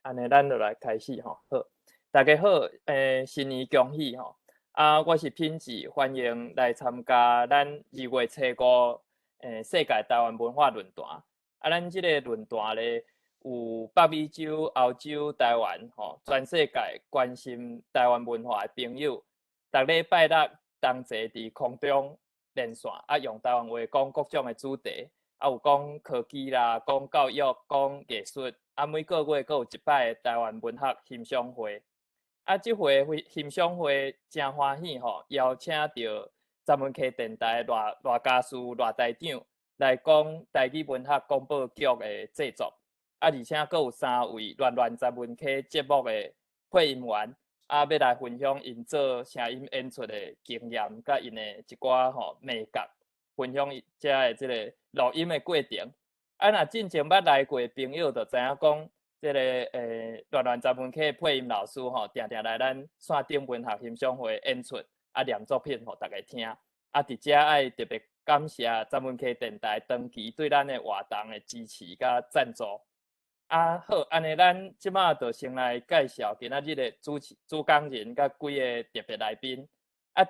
安尼咱就来开始吼。好，大家好，新年恭喜吼！我是品质，欢迎来参加咱2月初5世界台湾文化论坛。咱即个论坛咧，有北美洲、欧洲、台湾吼，全世界关心台湾文化的朋友，逐礼拜六同齐伫空中连线，用台湾话讲各种的主题。有讲科技啦，讲教育，讲艺术，每个月阁有一摆台湾文学欣赏会。即回欣赏会真欢喜吼，邀请到十文溪电台赖家师赖台长来讲台语文学广播剧的制作，而且阁有3位十文溪节目的配音员，要来分享因做声音演出的经验，甲因的一寡美感。分享遮的即个录音的过程。若进前捌来过朋友，就知影讲，即个十文溪配音老师吼，定定来咱线顶文学欣赏会演出，念作品互大家听。伫遮爱特别感谢十文溪电台长期对咱的活动的支持甲赞助。好，安尼咱即马就先来介绍今仔日的主讲人甲几个特别来宾。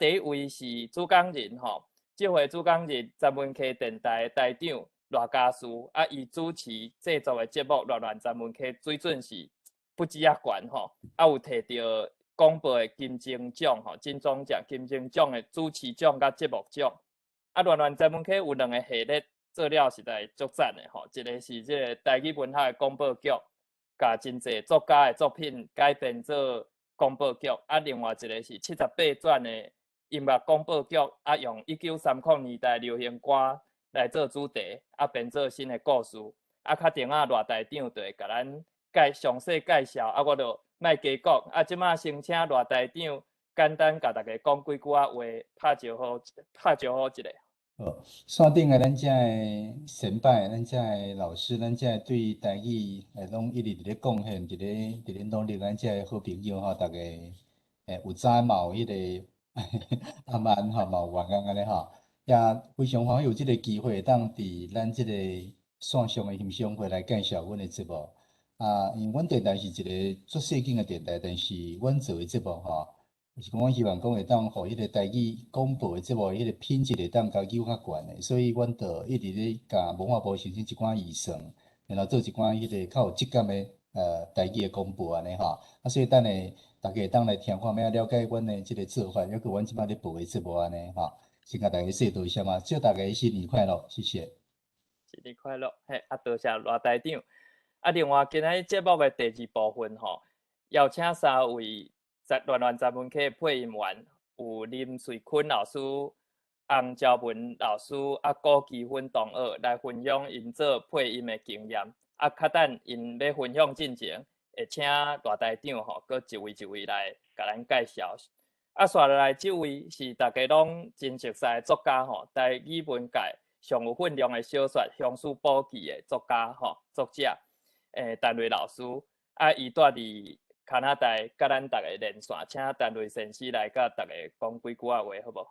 第一位是主讲人吼。这回主讲人十文溪电台台长赖家师，伊主持制作的节目十文溪水准是不止啊悬吼，有摕到广播的金钟奖吼，金钟奖、金钟奖的主持奖甲节目奖。十文溪有2个系列做了实在足赞的吼，一个是这个台语文学的广播剧，甲真济作家的作品改编做广播剧，另外一个是78转的。音乐广播剧用1930年代流行歌来做主题，编做新的故事。较顶赖台长就会甲咱详细介绍，我就莫加讲。即马先请赖台长简单甲大家讲几句话，拍招呼一下。线顶咱遮的先辈，咱遮的老师，咱遮对台语拢一直伫咧贡献，伫咧努力。咱遮的好朋友大家有早嘛有迄个阿曼嘛有员工安尼也非常欢喜有即个机会，当伫咱即个线上的欣赏会来介绍阮的节目。因为阮电台是一个足细景的电台，但是阮做的节目就是讲，阮希望讲会当互迄个台语广播的节目，迄个品质会当较求较悬的，所以阮就一直咧甲文化部申请一寡预算，然后做一寡迄个较有质感的台语的广播安尼所以等下大家会当来听看，了解阮的即个做法，还有阮即摆咧播的节目安尼先甲大家说多一下祝大家新年快乐，谢谢。新年快乐！多谢赖台长。另外今仔日节目的第2部分邀请3位十文溪配音员，有林瑞坤老师、洪昭文老师、郭基芬同学来分享因做配音的经验。较等因要分享进前，会请赖台长搁一位一位来甲咱介绍。续落来这位是大家拢真熟悉的作家台语文界上有分量的小说《乡书宝记》的作家作者。陈瑞老师，伊住伫加拿大，甲咱大家连线，请陈瑞先生来甲大家讲几句话，好无？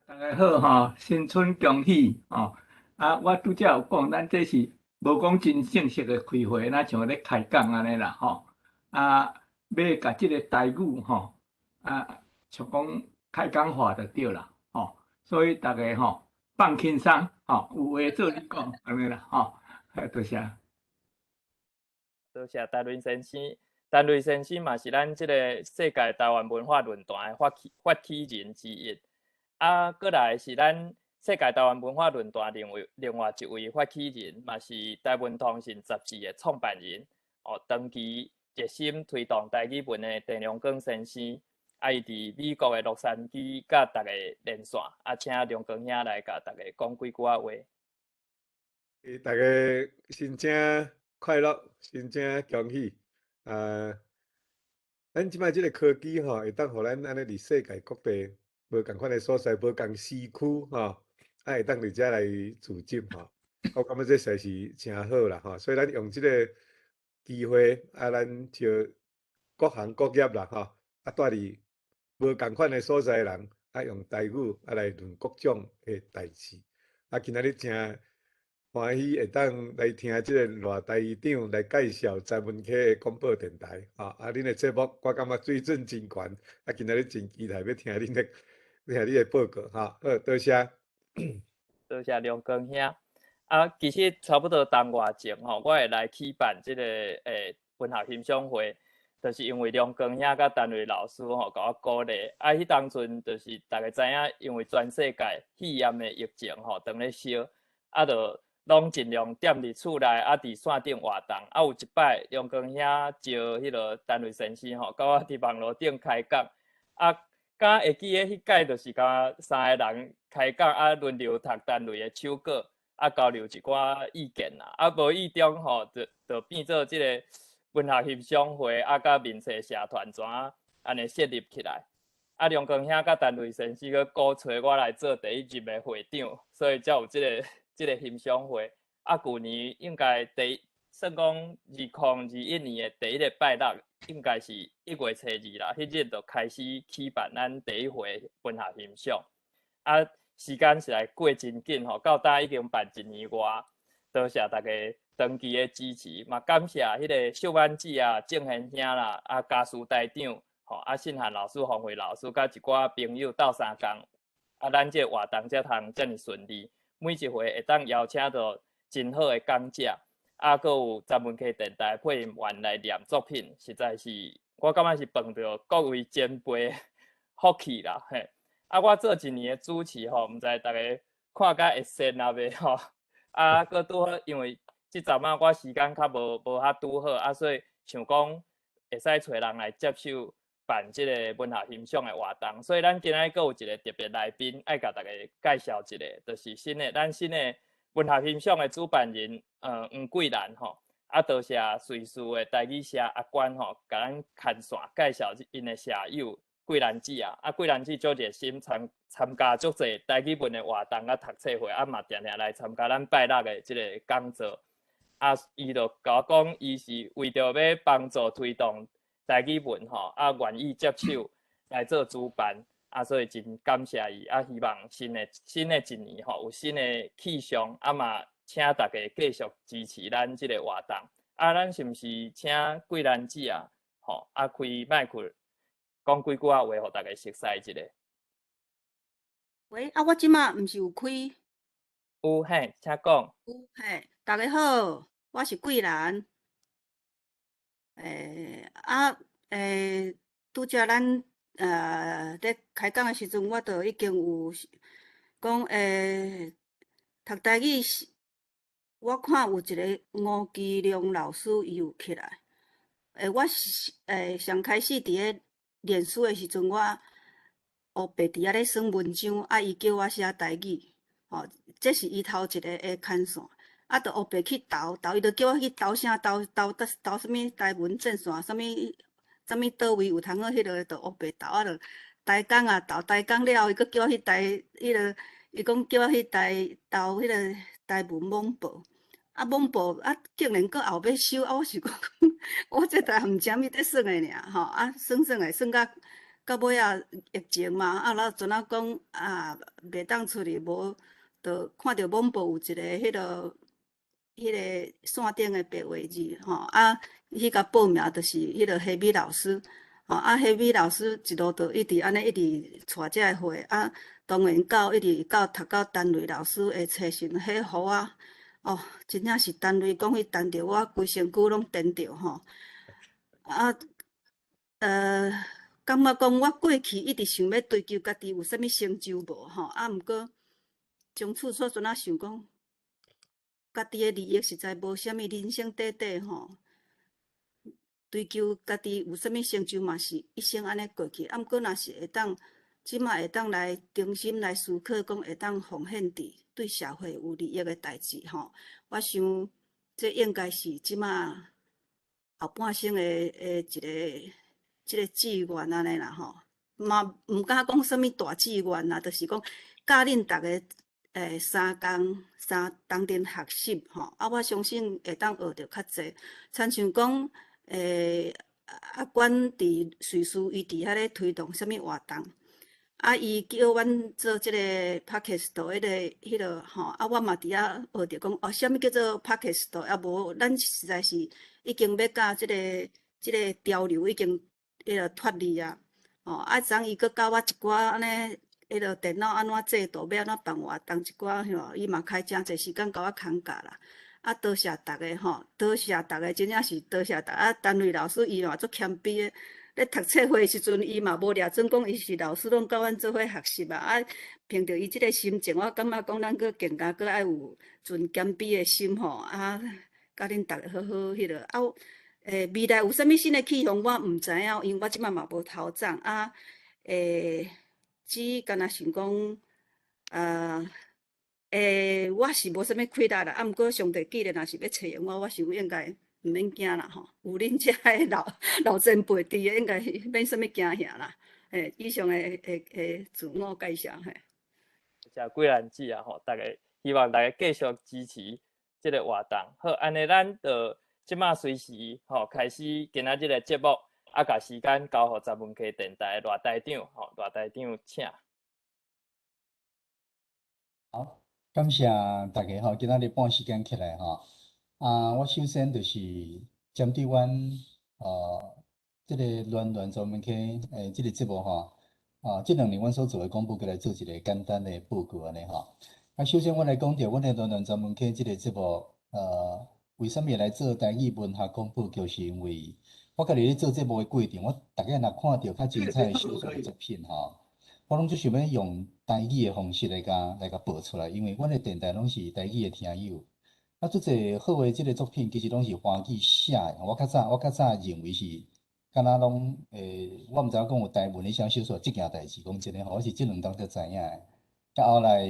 大家好新春恭喜我拄则有讲，咱这是无讲真正式的开会，那像咧开讲安尼啦要甲即个台语像讲开讲化就对啦所以大家放轻松有话做你讲安尼啦多谢。多谢陈瑞先生。陈瑞先生嘛是咱即个世界台湾文化论坛的发起人之一。过来是咱世界台湾文化论坛另外一位发起人，嘛是台文通信杂志的创办人长期热心推动台语文的陈良光先生，伊伫美国的洛杉矶甲大家连线，请良光兄来甲大家讲几句话。大家新正快乐，新正恭喜！咱即摆即个科技会当互咱安尼伫世界各地无共款的所在，无共时区会当伫遮来自集我感觉这实在是诚好啦所以咱用即个机会咱招各行各业啦住伫无共款的所在的人用台语来论各种的代志今仔日欢喜会当来听即个热台语长来介绍詹文溪的广播电台，恁的节目我感觉水准真悬，今仔日真期待要听你的报告，好，多谢。多谢梁光兄。其实差不多当外前吼，我会来举办即个文学欣赏会，就是因为梁光兄甲单位老师吼，甲我鼓励。迄当阵就是大家知影，因为全世界肺炎的疫情吼，当咧烧，就拢尽量踮伫厝内，伫线顶活动。有一摆梁光兄招迄个单位先生吼，甲我伫网络顶开讲。敢会记得迄届就是甲3个人开讲，轮流读单位的手稿，交流一寡意见啦。无意中吼，就变做即个文学欣赏会，甲民社社团怎安尼设立起来。梁光兄甲单位先生去鼓吹我来做第一任的会长，所以才有即个欣赏会。旧年应该算讲2021年的第一个拜六，应该是1月初2啦，迄日就开始举办咱第一回文学欣赏。时间是来过真紧吼，到今已经办1年外，多谢大家长期的支持，嘛感谢迄个秀安姊郑贤兄啦，家事台长吼，信涵老师、洪慧老师，甲一寡朋友斗相共，咱这活动才通遮尔顺利。每一回会当邀请到真好的讲者。阁有詹文溪电台配音员来念作品，实在是我感觉是碰到各位前辈福气啦嘿。我做1年的主持吼，毋知大家看甲会顺啊袂吼？阁拄好，因为即阵我时间较无遐拄好，所以想讲会使找人来接手办即个文学欣赏的活动，所以咱今仔阁有一个特别来宾，爱甲大家介绍一下，就是咱新的文学欣赏的主办人，黄桂兰吼，多谢瑞士的台语社阿关吼，甲咱牵线介绍因的舍友桂兰姊桂兰姊足热心参加足侪台语文的活动读册会，嘛定定来参加咱拜六的即个讲座。伊就甲我讲，伊是为着要帮助推动台语文吼，愿意接手来做主办。所以真感谢伊，希望新的一年吼有新的气象，嘛请大家继续支持咱即个活动。咱是毋是请桂兰姊吼开麦克讲几句话，互大家熟悉一下。喂，我即马毋是有开？有嘿，请讲。有嘿，大家好，我是桂兰。拄则咱咧开讲的时阵，我就已经有讲读台语，我看有一个吴基良老师伊有起来。我是上开始伫咧练书的时阵，我黑白伫遐咧算文章，伊叫我写台语，吼，这是伊头一个的牵线。就黑白去投，伊就叫我去投啥投什么台文正线，啥物倒位有通好，迄个就黑白投就台讲投台讲了，伊阁叫我去伊讲叫我去投迄个台文网报，网报竟然阁后要收，我是讲我这台毋知啥物在算的尔，吼，算来算到尾疫情嘛，然后阵讲袂当出去，无就看着网报有一个迄个线顶的白话字，吼，迄个报名就是迄个黑米老师，吼，黑米老师一路就一直安尼一直带这个会，当然一直读到单位老师的册信迄互哦，真正是单位讲迄等着我规身躯拢颠着吼，感觉讲我过去一直想要追求家己有啥物成就无吼，毋过从此所阵想讲。家己的利益实在无啥物，人生短短吼，追求家己有啥物成就嘛是一生安尼过去。毋过若是会当，即马会当来重新来思考，讲会当奉献伫对社会有利益的代志吼。我想这应该是即马后半生的即个志愿安尼啦吼。嘛毋敢讲啥物大志愿啦，就是讲教恁逐个。3当阵学习吼，我相信会当学着较济。亲像讲，管伫瑞士，伊伫遐咧推动啥物活动，啊，伊叫阮做即个 podcast 迄个吼，啊，我嘛伫遐学着讲哦，啥物叫做 podcast，啊无，咱实在是已经要甲即个潮流已经迄个脱离啊，吼，啊，昨伊佫教我一寡安尼，迄个电脑安怎制度，要安怎放活动一寡吼，伊嘛开诚侪时间甲我空教啦。啊，多谢逐个吼，多谢逐个，真正是多谢逐个。啊，单位老师伊嘛足谦卑的。咧读册会时阵，伊嘛无掠准讲伊是老师，拢教阮做伙学习啊。啊，凭着伊即个心情，我感觉讲咱佫更加佫爱有存谦卑的心吼。啊，甲恁逐个好好迄落啊，未来有啥物新的气象，我毋知影，因为我即摆嘛无头涨啊。只干若想讲，我是无啥物亏力啦。啊，毋过上帝既然若是要找用我想应该。毋免惊啦吼，有恁遮个老前辈伫个，应该免啥物惊吓啦。以上的自我介绍嘿。谢贵兰姊啊吼，大家希望大家继续支持即个活动。好，安尼咱就即马随时吼开始今仔日个节目，啊，甲时间交互十文溪电台赖台长吼，赖台长请。好，感谢大家吼，今仔日半时间起来吼。我首先就是针对阮即个乱专门溪即个节目吼，即2年阮所做的广播，过来做一个简单的报告安尼吼。首先阮来讲着阮的乱专门溪即个节目，为什么来做台语文学广播剧？是因为我家己咧做节目的过程，我大概若看到较精彩的小说作品吼，我拢就想要用台语的方式来甲报出来，因为阮的电台拢是台语的听友。足侪好的即个作品，其实拢是华语写的。我较早认为是，敢若拢我毋知影讲有台文的写小说即件代志，讲真诶吼，我是即2当才知影诶。后来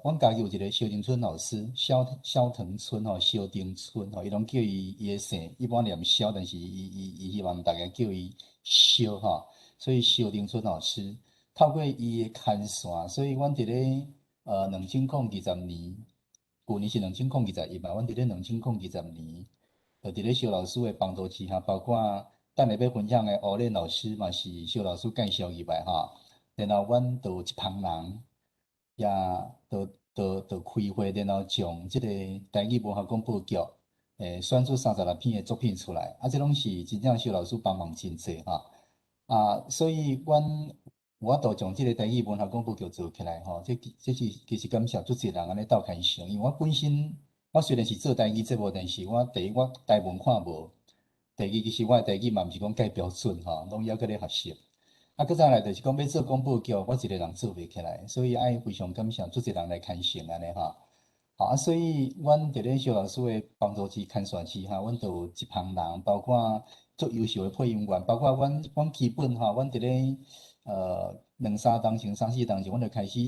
阮家己有一个萧庭春老师，萧藤春吼，萧庭春吼，伊拢叫伊诶姓，一般念萧，但是伊希望大家叫伊萧吼，所以萧庭春老师透过伊诶牵线，所以阮伫咧2020年。旧年是2021嘛，阮伫咧2020年，就伫咧萧老师的帮助之下，包括等下要分享的欧练老师嘛，是萧老师介绍以外哈，然后阮就有一帮人，也就开会，然后将即个台语文学广播剧，选出36篇的作品出来，即拢是真正萧老师帮忙真济哈，所以阮。有法度将即个台语文学广播剧做起来吼，这是其实感谢足侪人安尼斗牵绳，因为我本身我虽然是做台语节目，但是我第一我台文看无，第二其实我的台语嘛毋是讲介标准吼，拢还搁咧学习。搁再来就是讲要做广播剧，我一个人做袂起来，所以爱非常感谢足侪人来牵绳安尼吼。所以阮伫咧萧老师的帮助之牵线之下，阮就有一帮人，包括足优秀的配音员，包括阮基本吼，阮伫咧2、3当前、3、4当前，阮就开始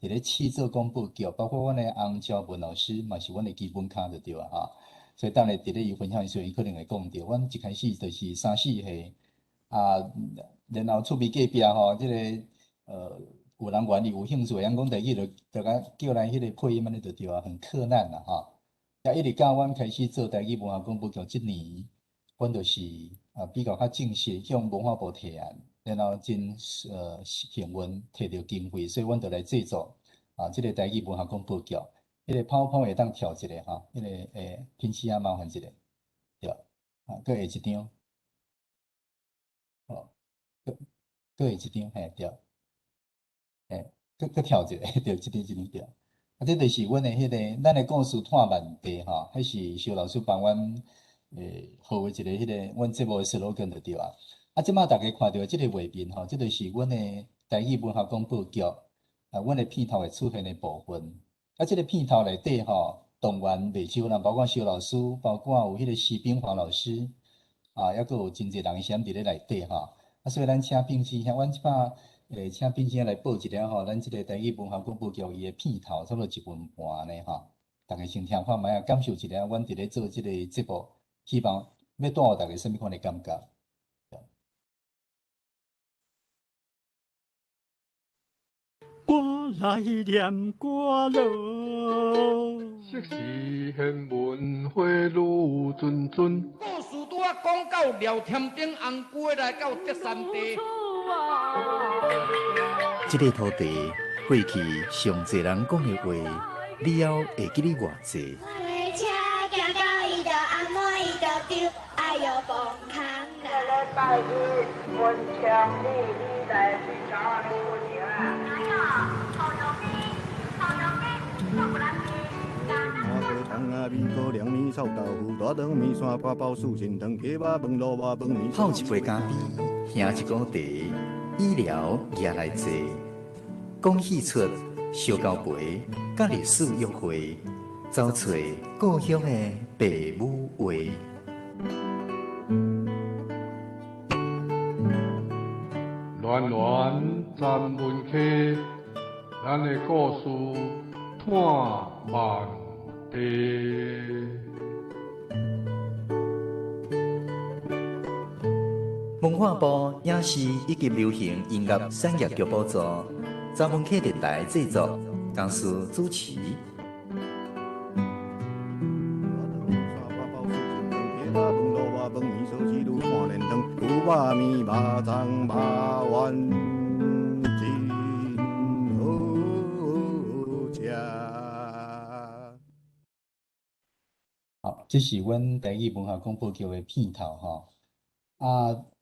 伫咧试做广播剧，包括阮的洪昭文老师嘛是阮的基本卡就对啊哈。所以等下伫咧伊分享的时候，伊可能会讲到，阮一开始就是3、4岁然后厝边隔壁吼，即个有人愿意有兴趣，人讲台语就甲叫来迄个配音安尼就对啊，很困难啦吼。也一直到阮开始做台语文学广播剧，即年阮就是比较正式向文化部提案，然后真幸运摕到经费，所以阮就来制作即个台语文学广播剧。迄个PowerPoint会当跳一下吼，迄个平时麻烦一下，对，搁下一张，搁下一张，嘿对。搁跳一个，对，一张对。这就是阮的迄个，咱的故事探万地吼，迄是萧老师帮阮号的一个迄个阮节目的 slogan 就对啊。即马大家看到即个画面吼，这就是阮的台语文学广播剧阮的片头会出现的部分。即个片头内底吼，动员袂少人，包括萧老师，包括有迄个施炳华老师抑佫有真侪人闪伫咧内底吼。所以咱请并先阮即摆。请并先来报一下吼，咱即个台语文学广播剧伊的片头差不多1分半安尼吼，大家先听看卖啊，感受一下阮伫咧做即个节目，希望要带互大家什么款的感觉。我来念歌咯，昔时贤文花女谆谆。故事拄啊讲到廖添丁红龟来到德山地。这个土地过去上侪人讲的话，你还会记得偌济？拜日文强你来去找我的文明啊！泡一杯咖啡，兄一锅茶，医疗也来坐。讲戏出烧交陪，甲历史约会，找找故乡的爸母话。暖暖站门客，咱的故事探万地。文化部影视以及流行音乐产业局补助，站门客电台制作，公司主持。好，这是阮台语文化广播局的片头吼。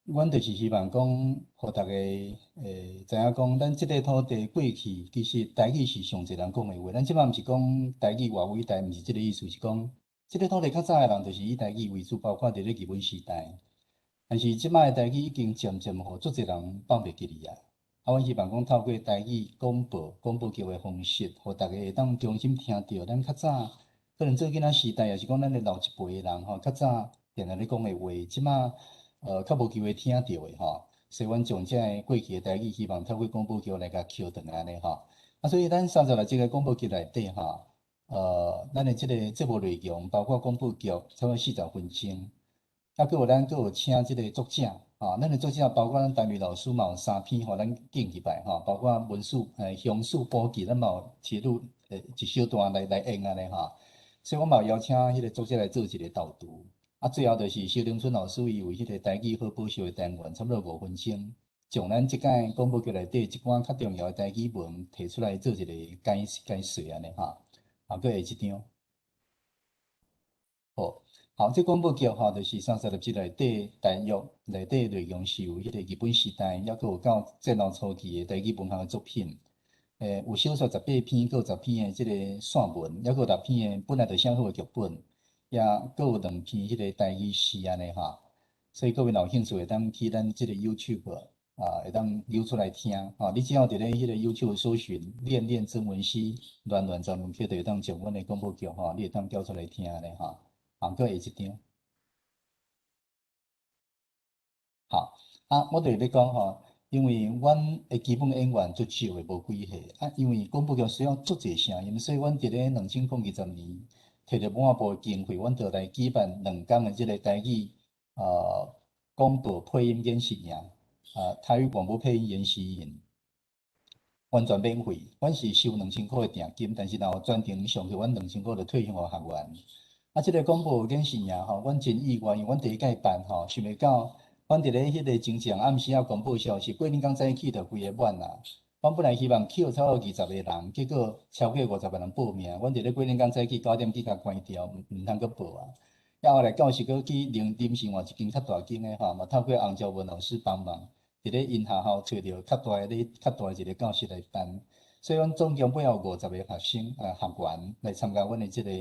阮就是希望讲，互大家知影讲，咱即个土地过去其实台语是上侪人讲的话。咱即摆毋是讲台语偌伟大，毋是即个意思，是讲即个土地较早的人就是以台语为主，包括伫咧日本时代。但是即摆的台语已经渐渐互足侪人放袂记哩啊。阮希望讲透过台语广播剧的方式，互大家会当重新听到咱较早可能做囡仔时代，也是讲咱的老一辈的人吼，较早定定咧讲的话，即摆较无机会听到的吼。所以阮将这个过去的台语，希望透过广播剧来甲扣转安尼吼。所以咱36集个广播剧内底吼，咱的即个节目内容，包括广播剧差不多40分钟。搁有请即个作者，咱的作者包括咱台语老师嘛有3篇，互咱敬起来包括文史乡史补记，咱嘛有切入一小段来演安尼吼。所以我嘛有邀请迄个作者来做一个导读，最后就是萧凌春老师伊为迄个台语好报销的单元，差不多5分钟，将咱即届广播剧内底一寡较重要的台语文提出来做一个解说安尼搁下一张。好，这广播剧就是36集内底大约内底内容是有迄个日本时代，还佫有到战后初期的台语文学的作品。有小说18篇，佫有10篇的即个散文，还佫有6篇的本来就写好的剧本，也佫有2篇迄个台语诗安尼所以各位若有兴趣，会当去咱即个 YouTube 会当溜出来听你只要伫咧迄个 YouTube 搜寻“练练中文诗”，乱专门去就会当将阮的广播剧你会当叫出来听安尼搁下一张。好，我就是咧讲因为阮的基本演员足少的，无几岁因为广播剧需要足侪声音，所以阮伫咧2020年摕着文化部的经费，阮就来举办2天的即个台语广播配音演习营台语广播配音研习营，完全免费。阮是收2000块的定金，但是若有专程上去，阮2000块就退还互学员。即个广播演习营阮真意外，因为阮第一届办想袂到，阮伫咧迄个真正暗时广播消息，过年刚早起就规个满啦。阮本来希望扣超过20个人，结果超过50个人报名。阮伫咧过年刚早起9点去甲关掉，毋通阁报后来到时阁去临时换一间较大间的嘛透过洪兆文老师帮忙，伫咧因学校找着较大一个教室来办。所以阮总共尾后50个学生学员来参加阮的即个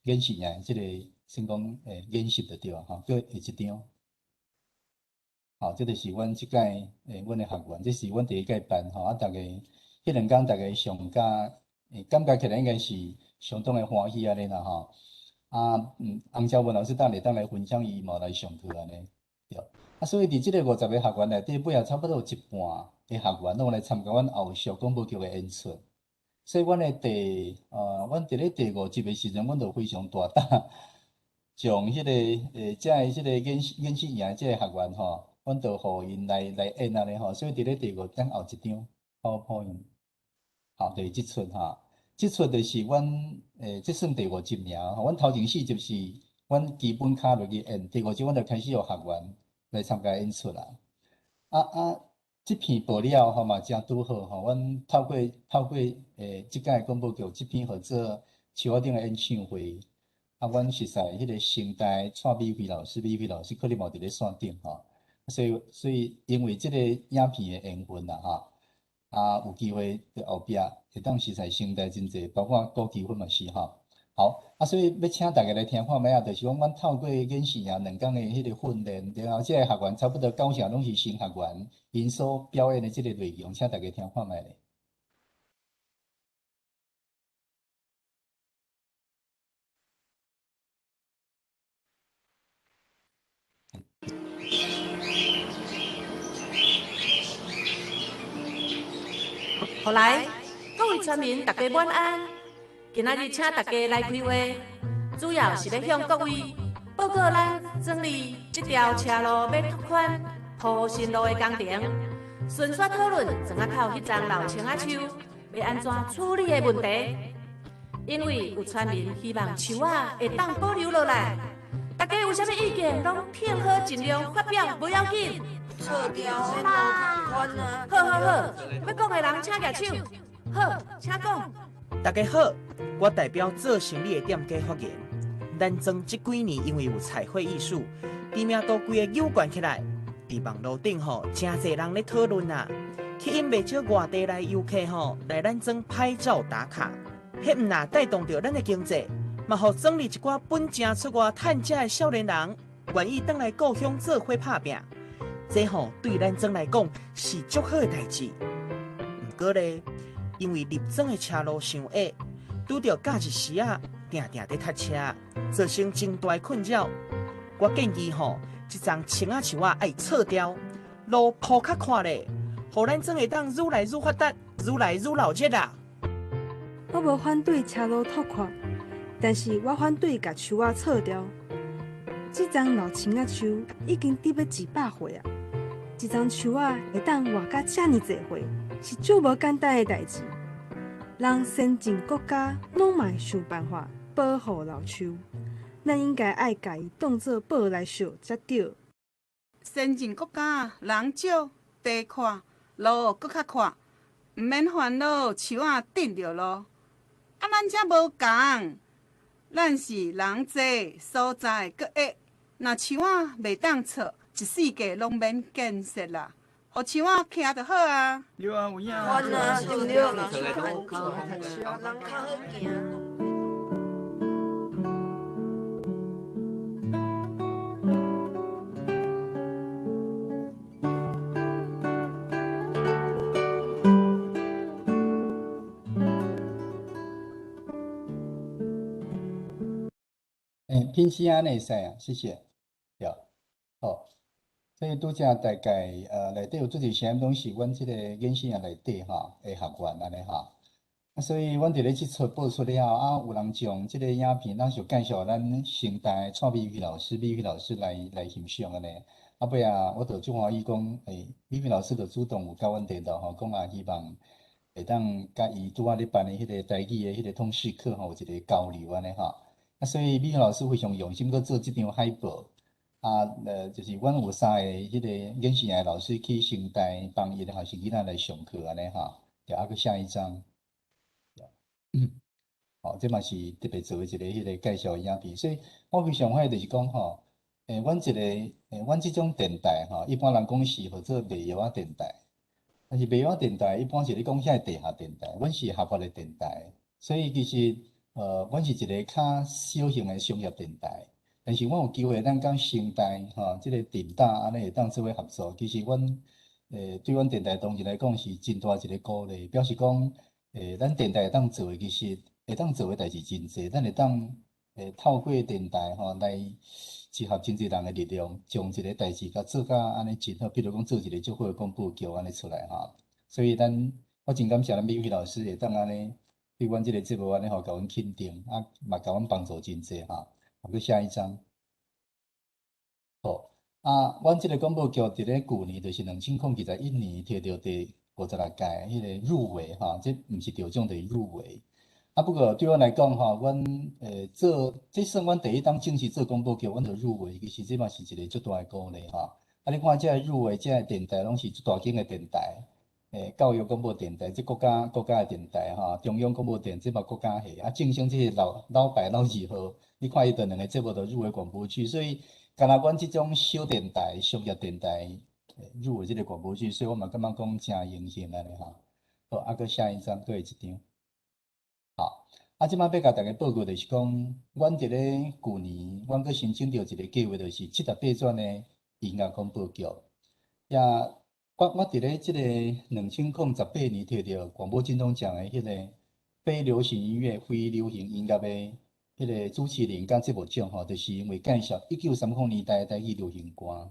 演习营，即个先讲演习就对搁下一张。这就是阮即届阮的学员，这是阮第一届办大家迄2天大家上加感觉起来应该是相当的欢喜安尼啦洪兆文老师当来分享伊嘛来上课安尼对。所以伫即个50个学员内底，尾后差不多有一半的学员拢来参加阮后续广播剧的演出。所以阮伫咧第5集的时阵，阮就非常大胆，将迄个即个演习营即个学员阮就互因来演安尼所以伫咧第5等后一张PowerPoint，就是即出即出就是阮即算第5集尔阮头前4集是阮基本卡落去演，第5集阮就开始有学员来参加演出啦。这篇报了吼嘛，真拄好吼。阮透过即届广播剧这篇合作树仔顶的演唱会，阮实在迄个声台蔡美惠老师可能嘛伫咧线顶吼。所以因为即个影片的缘分啦吼，有机会伫后壁会当实在声台真侪，包括高基分嘛是吼。好，所以要请大家来听看卖就是讲，阮透过演戏2天的迄个训练，然后即个学员差不多90成拢是新学员，因所表演的即个内容，请大家听看卖咧。好来，各位村民，大家晚安。今仔日请大家来开会，主要是要向各位报告咱整理这条车路要拓宽铺新路的工程，顺续讨论庄仔口迄丛老青仔树要安怎处理的问题。因为有村民希望树仔会当保留落来，大家有啥物意见，拢配合尽量发表，不要紧。撤掉啦！好，要讲的人请举手。好，请讲。大家好，我代表做生理的店家发言。咱庄这几年因为有彩绘艺术，知名度规个扭悬起来，伫网络顶吼，真侪人咧讨论啊，吸引袂少外地来游客吼来咱庄拍照打卡，迄毋但带动着咱的经济，嘛互庄里一寡本正出外趁食的少年人，愿意倒来故乡做伙拍拼。这吼对咱庄来讲是足好的代志。不过咧，因为入庄的车路伤矮，拄着假日时啊，定定在塞车，造成真大的困扰。我建议吼，这丛青仔树啊爱撤掉，路铺较宽咧，互咱庄会当愈来愈发达，愈来愈闹热啦。我无反对车路拓宽，但是我反对甲树仔撤掉。这丛老青仔树已经伫要100岁啊！一丛树仔会当活甲遮尔侪岁，是足无简单的代志。人先进国家拢嘛会想办法保护老树，咱应该爱家己当作宝来惜才对。先进国家人少地宽，路搁较宽，毋免烦恼树仔顶着路。咱遮无共，咱是人济所在搁矮，若树仔袂当错，一世界拢免建设啦。互树仔徛就好啊。对啊，有影。完了，对对，人较好行。品质安尼会使啊，谢谢。对，好。所以拄则大概内底有做一些拢是阮即个演戏内底吼的学员安尼吼。所以阮伫咧即出播出了后，有人将即个影片，咱就介绍咱声台蔡美惠老师来欣赏安尼。尾我就足欢喜讲，美惠老师就主动有甲阮提到吼，讲希望会当甲伊拄仔咧办的迄个台语的迄个通识课吼，有一个交流安尼吼。所以美惠老师非常用心，搁做即张海报。就是阮有3个迄个演戏的老师去声台帮伊的学生囡仔来上课安尼吼。对，搁下一张。好，这嘛是特别做的一个迄个介绍影片，所以我非常欢喜就是讲吼，阮即种电台吼，一般人讲是号做卖药仔电台，但是卖药仔电台一般是咧讲遐地下电台，阮是合法的电台，所以其实阮是一个较小型的商业电台。但是阮有机会，咱讲声台吼，即个电大安尼会当做伙合作。其实阮对阮电台同仁来讲是真大一个鼓励，表示讲咱电台会当做的，其实会当做的代志真济，咱会当透过电台吼来集合真济人的力量，将一个代志甲做甲安尼真好。比如讲做一个足好的广播剧安尼出来吼。所以我真感谢咱美惠老师会当安尼对阮即个节目安尼吼甲阮肯定，嘛甲阮帮助真济吼。好，下一张。好，阮即个广播剧伫咧旧年，就是2021年摕到第56届迄个入围哈，这毋是得奖，就是入围。不过对阮来讲吼，阮这算阮第一档正式做广播剧，阮就入围，其实这嘛是一个足大的鼓励哈。啊，你看这入围这电台拢是最大间的电台，教育广播电台，这国家的电台哈，中央广播电这嘛国家系，啊，正声这是老牌老字号，你看伊这两个节目都入围广播剧，所以敢若阮这种小电台、商业电台入围这个广播剧，所以我嘛感觉讲真荣幸安尼哈。好，啊，搁下一张，搁会一张。好，啊，即摆要甲大家报告就是讲，阮伫咧旧年，阮搁申请到一个计划，就是78转的音乐广播剧。也，我伫咧即个2018年摕到广播金钟奖的迄个非流行音乐、非流行音乐的迄个主持人甲节目奖吼，就是因为介绍1930年代的台语流行歌。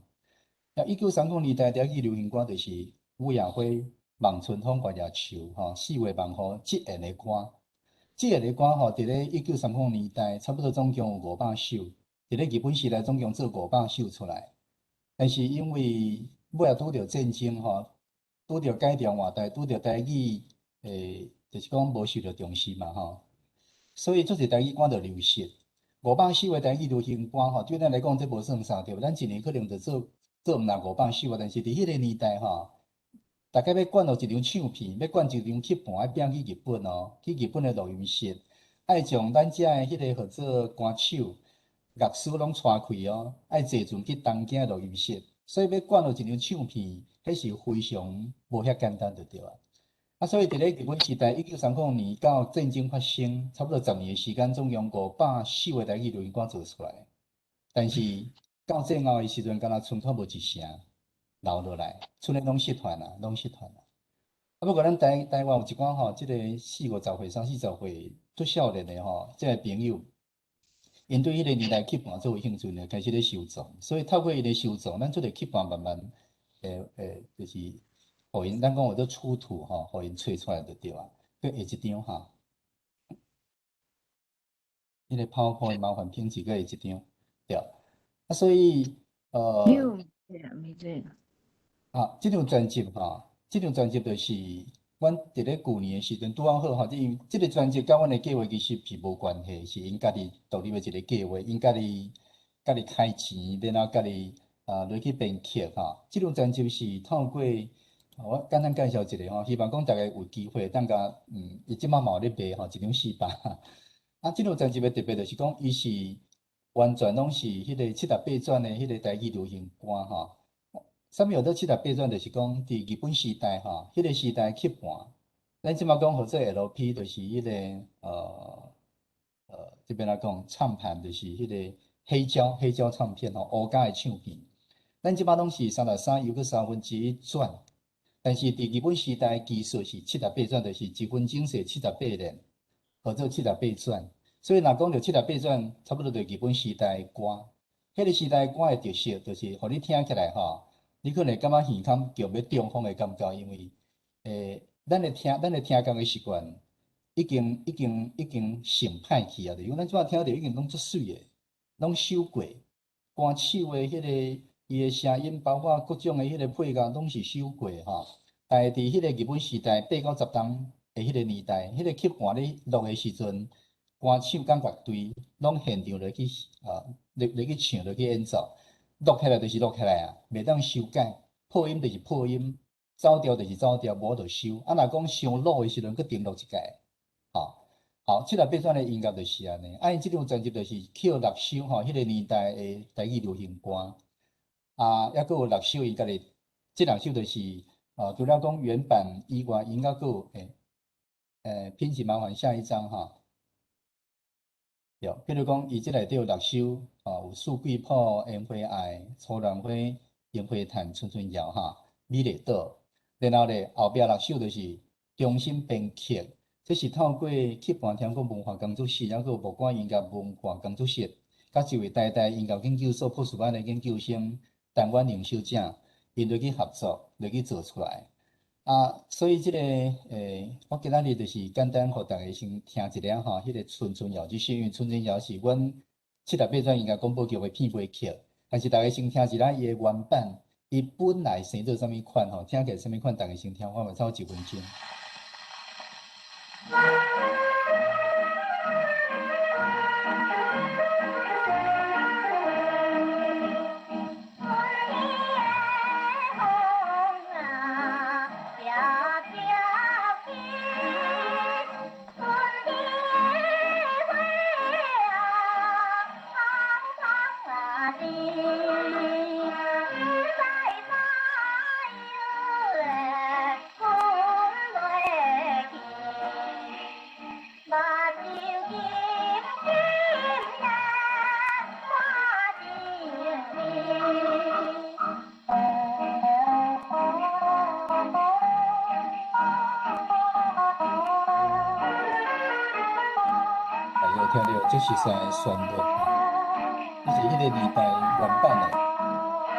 1930年代台语流行歌就是伍亚辉、望春风、月夜愁吼，四月望雨即样的歌。即样的歌吼，伫咧1930年代，差不多总共有500首，伫咧日本时代总共做500首出来。但是因为尾仔拄着战争吼，拄着改良换代，拄着台语，就是讲无受到重视嘛吼，所以做侪台语歌就流失。500首的台语流行歌吼，对咱来讲这无算啥对，咱一年可能就做毋若500首啊，但是伫迄个年代吼。大概要灌落一张唱片，要灌一张曲盘，要拼去日本哦，去日本的录音室，爱将咱遮的迄个号做歌手、乐师拢带开哦，爱坐船去东京录音室，所以要灌落一张唱片，迄是非常无遐简单就对啊。啊，所以伫咧日本时代，1930年到战争发生，差不多10年的时间，总共500首的台语流行歌做出来，但是到战后的时阵，敢若剩托无一成。留落来，剩诶拢失传啊，拢失传啊。啊，不过咱台湾有一寡吼，即个40-50岁、30-40岁足少年诶吼，即个朋友，因对迄个年代曲盘做有兴趣呢，开始咧收藏，所以透过伊咧收藏，咱做个曲盘慢慢，就是互因，咱讲有做出土吼，互因找出来就对啊。搁下一张哈，迄个PowerPoint麻烦品质搁下一张，对。啊，所以没这个。啊，即张专辑吼，即张专辑就是阮伫咧旧年诶时阵拄好吼，即个专辑甲阮诶计划其实是无关系，是因家己独立诶一个计划，因家己开钱，然后家己落去编曲吼。即张专辑是透过我简单介绍一下吼，希望讲大家有机会当甲伊即摆嘛有咧卖吼，一张400。啊，即张专辑诶特别就是讲，伊是完全拢是迄个78转诶迄个台语流行歌吼。啥物叫做78转？就是讲伫日本时代吼，迄个时代曲盘，咱即马讲或者 LP， 就是迄个这边来讲唱盘，就是迄个黑胶唱片吼，乌胶的唱片。咱即马拢是363又搁1/3转，但是伫日本时代技术是78转，就是1分钟是78连，或者78转。所以若讲着78转，差不多就日本时代歌。迄个时代歌的特色，就是互你听起来吼。你可能会感觉耳孔叫要中风的感觉，因为咱的听歌的习惯已经成歹去啊！因为咱即摆听着已经拢足水的，拢收过，歌手的迄个伊的声音，包括各种的迄个配乐，拢是收过吼。但是伫迄个日本时代8、90档的迄个年代，迄个曲盘咧录的时阵，歌手甲乐队拢现场落去落去唱，落去演奏。录起来就是录起来啊，袂当修改，破音就是破音，走调就是走调，无就收。啊，若讲伤老的时阵，佫重录一届。好，78转的音乐就是安尼。啊，因即张专辑就是捡6首吼，迄个年代的台语流行歌。啊，抑佫有6首伊家己，即6首就是除了讲原版以外，因佫有品质麻烦下一张哈。对，比如讲，伊即内底有6首，有四季谱、烟花爱、初兰花、烟花炭、春春谣哈、美丽岛。然后咧，后壁6首就是重新编曲，这是透过曲盘听讲文化工作室，抑佫有木管音乐文化工作室，甲一位台大音乐研究所博士班的研究生陈婉玲小姐，因落去合作，落去做出来。所以即个我今仔日就是简单互大家先听一下吼，迄个春春谣，即是因为春春谣是阮78转音乐广播剧的片尾曲，但是大家先听一下伊的原版，伊本来生做啥物款吼，听起来啥物款，大家先听看，差不多1分钟。听到这13个旋律伊是迄个年代原版的。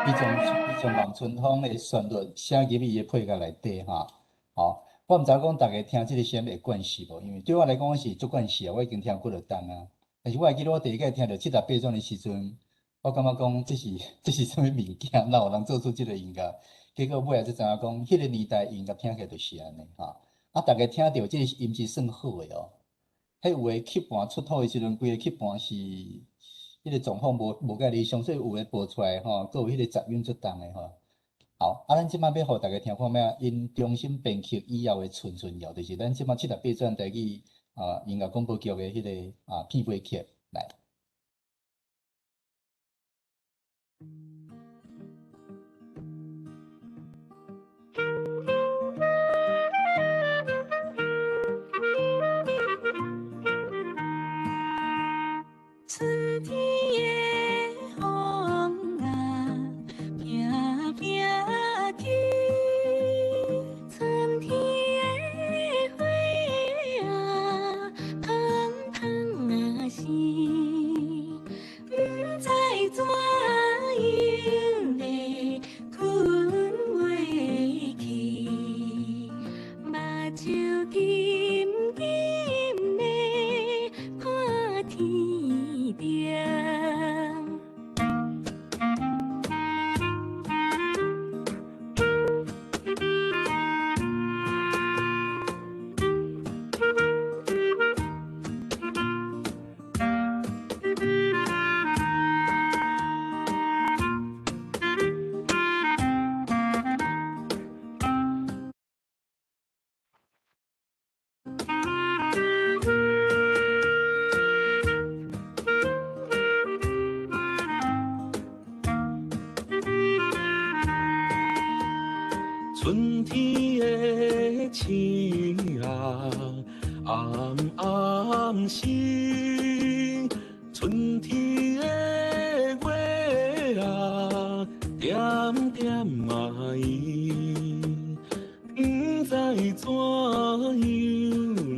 伊从望春风的旋律写入伊的配乐内底哈。好，我毋知讲大家听这个声会惯势无？因为对我来讲我是足惯势啊，我已经听几落冬啊。但是我会记得我第一届听到78转的时阵，我感觉讲这是啥物物件？哪有人做出这个音乐？结果尾仔才知影讲，迄个年代音乐听起来就是安尼哈。啊，大家听到这个音质算好的哦。迄有诶曲盘出土的时阵，规个曲盘是迄个状况无介理想，所以有诶播出来吼，佫有迄个杂音出动诶吼。好，咱即摆要互大家听看咩？因重新编曲以后诶纯谣，就是咱即摆78转台语音乐广播剧诶迄个片尾曲来。春天的风啊，飘飘去；春天的花啊，香香啊是。不知怎样的困袂去，目睭金金的看天顶。春天的星啊，暗暗闪；春天的月啊，点点啊圆。不知怎样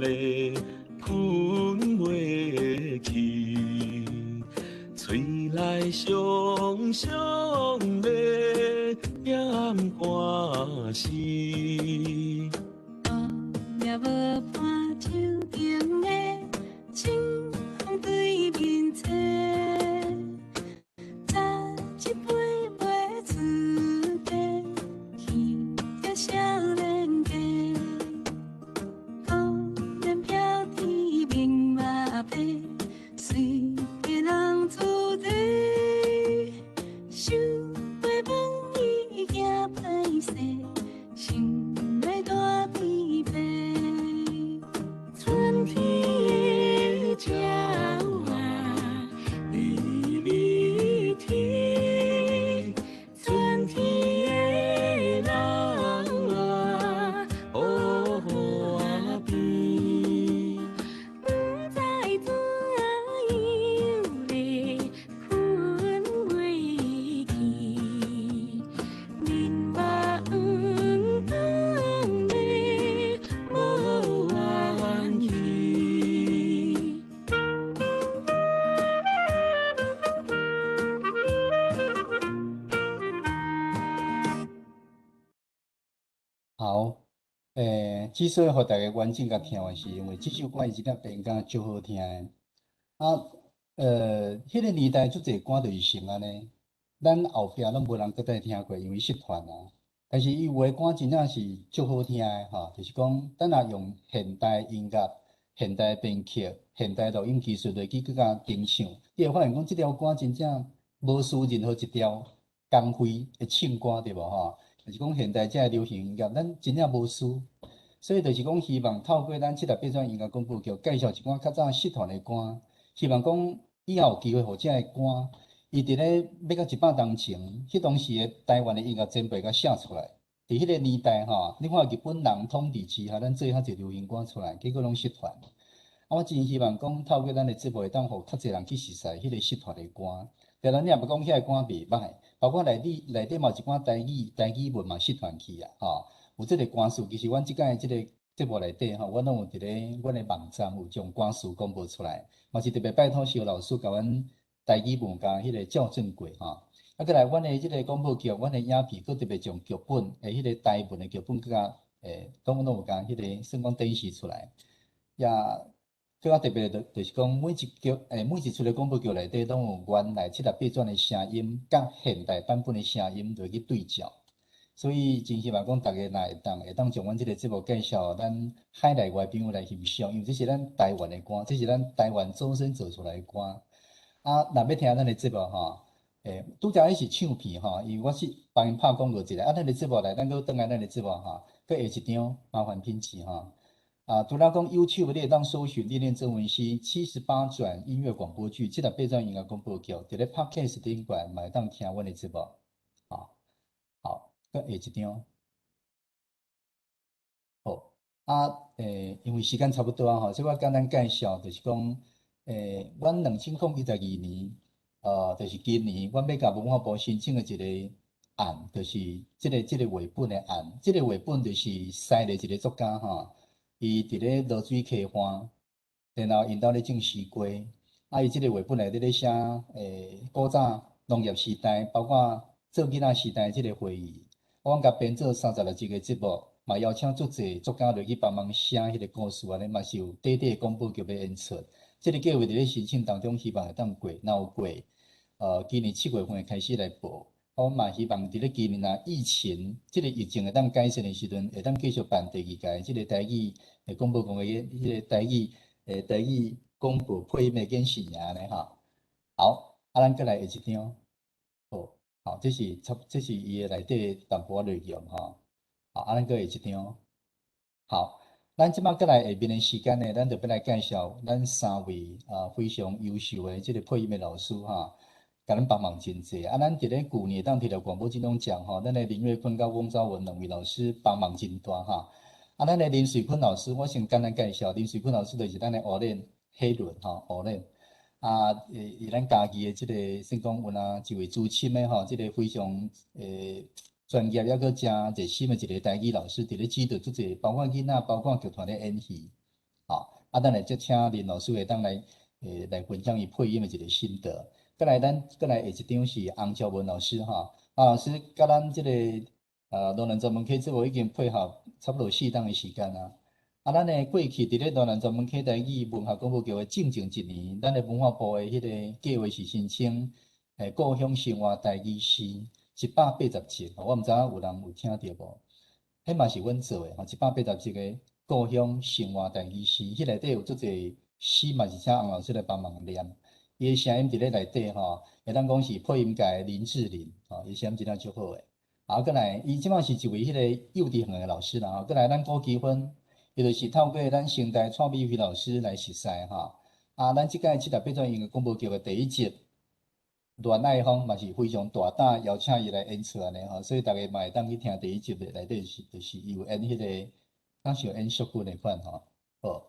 咧，困袂去，吹来伤伤的点寒时。也无伴手顶的清风对面坐，早一杯袂出家，去着少年家。孤雁飘天明马白，随个人厝底，想要问伊行歹势。想要大悲悲，春天的鸟啊，离离啼；春天的人啊，乌花边。不知怎样咧，困袂去，面目无怨气。好，之所以互大家完整甲听完，是因为这首歌伊真正编甲足好听的。迄个年代足侪歌就是成安尼，咱后壁拢无人搁再听过，因为失传啊。但是伊有诶歌真正是足好听的吼，就是讲咱若用现代音乐、现代编曲、现代录音技术来去更加精唱，你会发现讲即条歌真正无输任何一条公费的唱歌，对无吼？就是讲现代这流行音乐，咱真正无输。所以就是讲，希望透过咱78转音乐广播剧介绍一寡较早失传的歌，希望讲以后有机会，互这个歌，伊伫咧要到100当前，迄当时的台湾的音乐前辈甲写出来。伫迄个年代吼，你看日本人统治之下，咱做较侪流行歌出来，结果拢失传。我真希望讲，透过咱的节目，会当互较侪人去熟悉迄个失传的歌。当然，你也不讲遐个歌袂歹，包括内底嘛有一寡台语文嘛失传去啊，吼。有即个歌词，其实阮即届即个节目内底吼，阮拢有伫咧阮的网站有将歌词公布出来，嘛是特别拜托小老师甲阮台语文甲迄个校正过吼。啊，过来，阮的即个广播剧，阮的影片，佫特别将剧本，迄个台文的剧本，佮拢有甲迄个算讲展示出来。也更较特别就是讲，每一出的广播剧内底，拢有原来7-8转的声音，甲现代版本的声音落去对照。所以真希望讲，大家若会当将阮即个节目介绍咱海内外朋友来欣赏，因为这是咱台湾的歌，这是咱台湾祖先做出来的歌。啊，若要听咱的节目吼，拄则迄是唱片吼，因为我是帮因拍广告一下。啊，咱的节目来，咱佫转来咱的节目吼，佫下一张麻烦品质吼。啊，除了讲 YouTube 你会当搜寻历练曾文熙78转音乐广播剧，7-8转音乐广播剧，伫咧 Podcast 顶管嘛会当听阮的节目。好，佫下一张。好，因为时间差不多啊吼，所以我简单介绍，就是讲，阮2012年，就是今年，阮要甲文化部申请的一个案，就是即个绘本的案。即个绘本就是西的一个作家吼，伊伫咧落水溪畔，然后因兜咧种西瓜。啊，伊即个绘本内底咧写，古早农业时代，包括做囡仔时代即个回忆。我甲编做36集个节目，嘛邀请足侪作家落去帮忙写迄个故事安尼，嘛是有短短广播剧要演出。即个计划伫咧申请当中，希望会当过，若有过，今年7月份会开始来报。我嘛希望伫咧今年啊疫情，即个疫情会当改善的时阵，会当继续办第2届即个台语广播公的迄个台语广播配音的演习安尼吼。好，咱再来下一张。好，这是伊的内底淡薄仔内容吼。好，咱再下一张。好，咱即摆再来下面的时间呢，咱就要来介绍咱3位非常优秀的即个配音的老师哈，甲咱帮忙真济。咱伫咧旧年当摕到广播金钟奖吼，咱的林月坤甲翁昭文2位老师帮忙真大哈。咱的林水坤老师，我先简单介绍，林水坤老师就是咱的学练黑轮吼，学练。伊咱家己的即个算讲有一位资深的吼，即个非常专业，抑佫真热心的一个台语老师，伫咧指导足侪，包括囡仔，包括剧团咧演戏。咱来则请林老师会当来分享伊配音的一个心得。再来下一张是洪昭文老师哈，老师甲咱即个罗南专门 K 节目已经配合差不多4档的时间啊。咱的过去伫咧罗南专门 K 台语文学广播剧的正1年，咱的文化部的迄个计划是申请故乡生活台语诗180集，我毋知影有人有听到无？迄嘛是阮做的吼，180集个故乡生活台语诗，迄内底有足侪诗嘛是请洪老师来帮忙念，伊的声音伫咧内底吼，会当讲是配音界的林志玲吼，伊声音真正足好诶。过来，伊即摆是一位迄个幼稚园的老师啦吼，过来咱郭基芬。伊就是透过咱现代蔡美辉老师来熟悉吼，咱即届7-8转音乐广播剧的第1集，恋爱风嘛是非常大胆邀请伊来演出安尼吼，所以大家嘛会当去听第1集的内底就是伊有演迄个，当时有演淑君的款吼。好，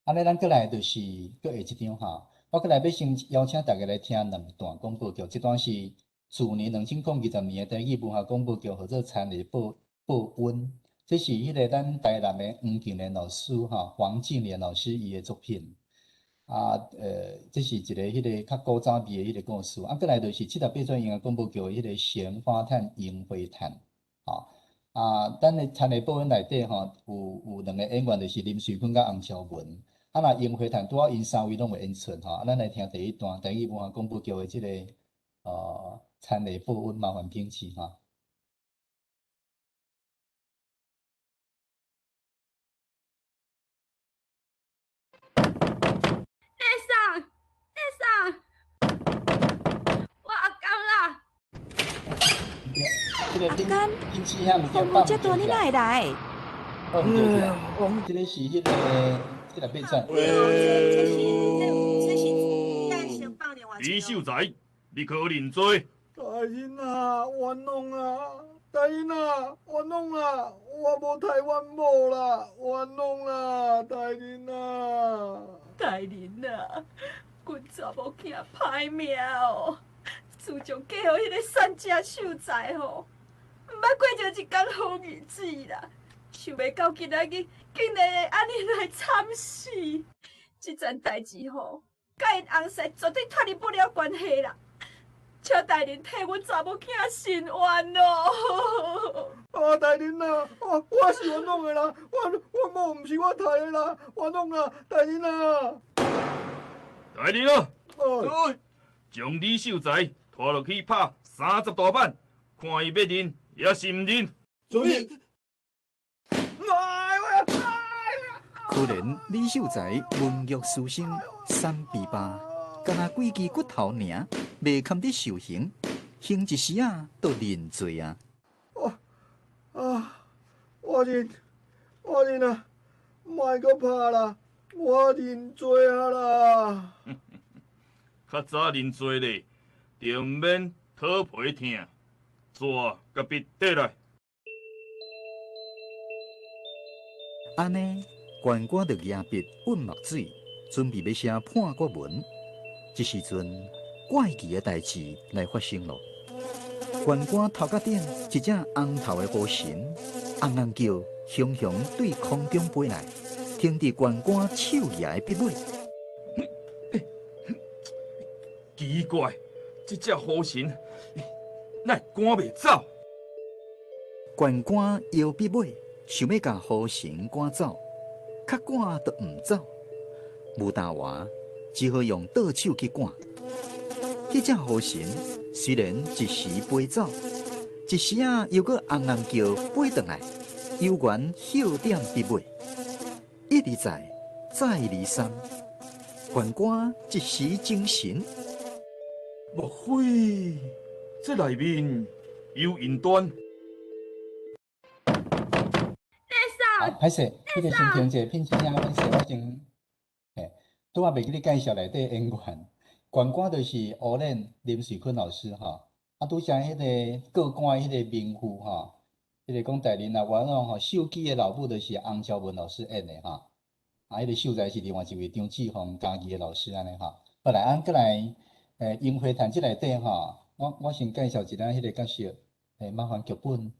安尼咱过来就是过下一张吼，我过来要先邀请大家来听2段广播剧，这段是去年2020年的台语文学广播剧，叫做《田里报恩》。这是迄个咱台南的黄敬莲老师哈，黄敬莲老师伊的作品这是一个迄个较古早味的迄个故事。过来就是7-8转音乐广播剧的迄个《咸花炭萤火炭》咱的田内报恩内底吼有2个演员，就是林水坤甲洪昭文。若萤火炭拄好因3位拢会演出吼，咱来听第1段台语文学广播剧的即个田内报恩麻烦品质哈。阿干，风雨遮大，你哪会来？这个是迄个7-8转。李秀才，你可认罪？大英啊，冤枉啊！大英啊，冤枉啊！我无台湾某啦，冤枉啊！大英啊！大人啊，阮查某囝歹命哦！自从嫁予迄个善家秀才吼，毋捌过着一天好日子啦。想袂到今仔日竟然会安尼来惨死，即件代志吼，甲因翁婿绝对脱离不了关系啦。请大人替阮查某囝伸冤咯！啊，大人啊，我是冤枉的啦，我某毋是我杀的啦，冤枉啦，大人啊！大人啊，将李秀才拖落去拍30大板，看伊要认也是毋认。可怜李秀才文弱书生3比8，敢若几支骨头尔，未堪得受刑，刑一时啊，都认罪啊！我认啊，莫搁拍啦，我认罪啊啦。较早认罪咧，就毋免讨皮疼，纸甲笔得来。安尼，县官就拿笔揾墨水，准备要写判决文。这时阵，怪奇的代志来发生了。县官头壳顶一只红头的乌神，红红叫，雄雄对空中飞来，停伫县官手牙的笔尾。奇怪，这只狐神哪赶袂走？县官摇笔尾，想要甲狐神赶走，较赶都毋走，无答话，只好用倒手去赶。迄只狐神虽然一时飞走，一时啊又搁红红叫飞转来，悠然休点笔尾，一而再，再而三，县官一时精神。莫非这内面有云端？歹势，迄个先停者，品声阮说，我先，拄仔袂记你介绍内底演员，县官就是乌脸林水坤老师吼，啊，拄则迄个过官迄个名妇吼，迄个讲大人啊，冤枉吼，秀基的老母就是洪昭文老师演的吼，啊，迄个秀才是另外一位张志宏家己的老师安尼吼。后来咱过来，樱花坛这内底吼，我先介绍一下迄个角色，麻烦剧本，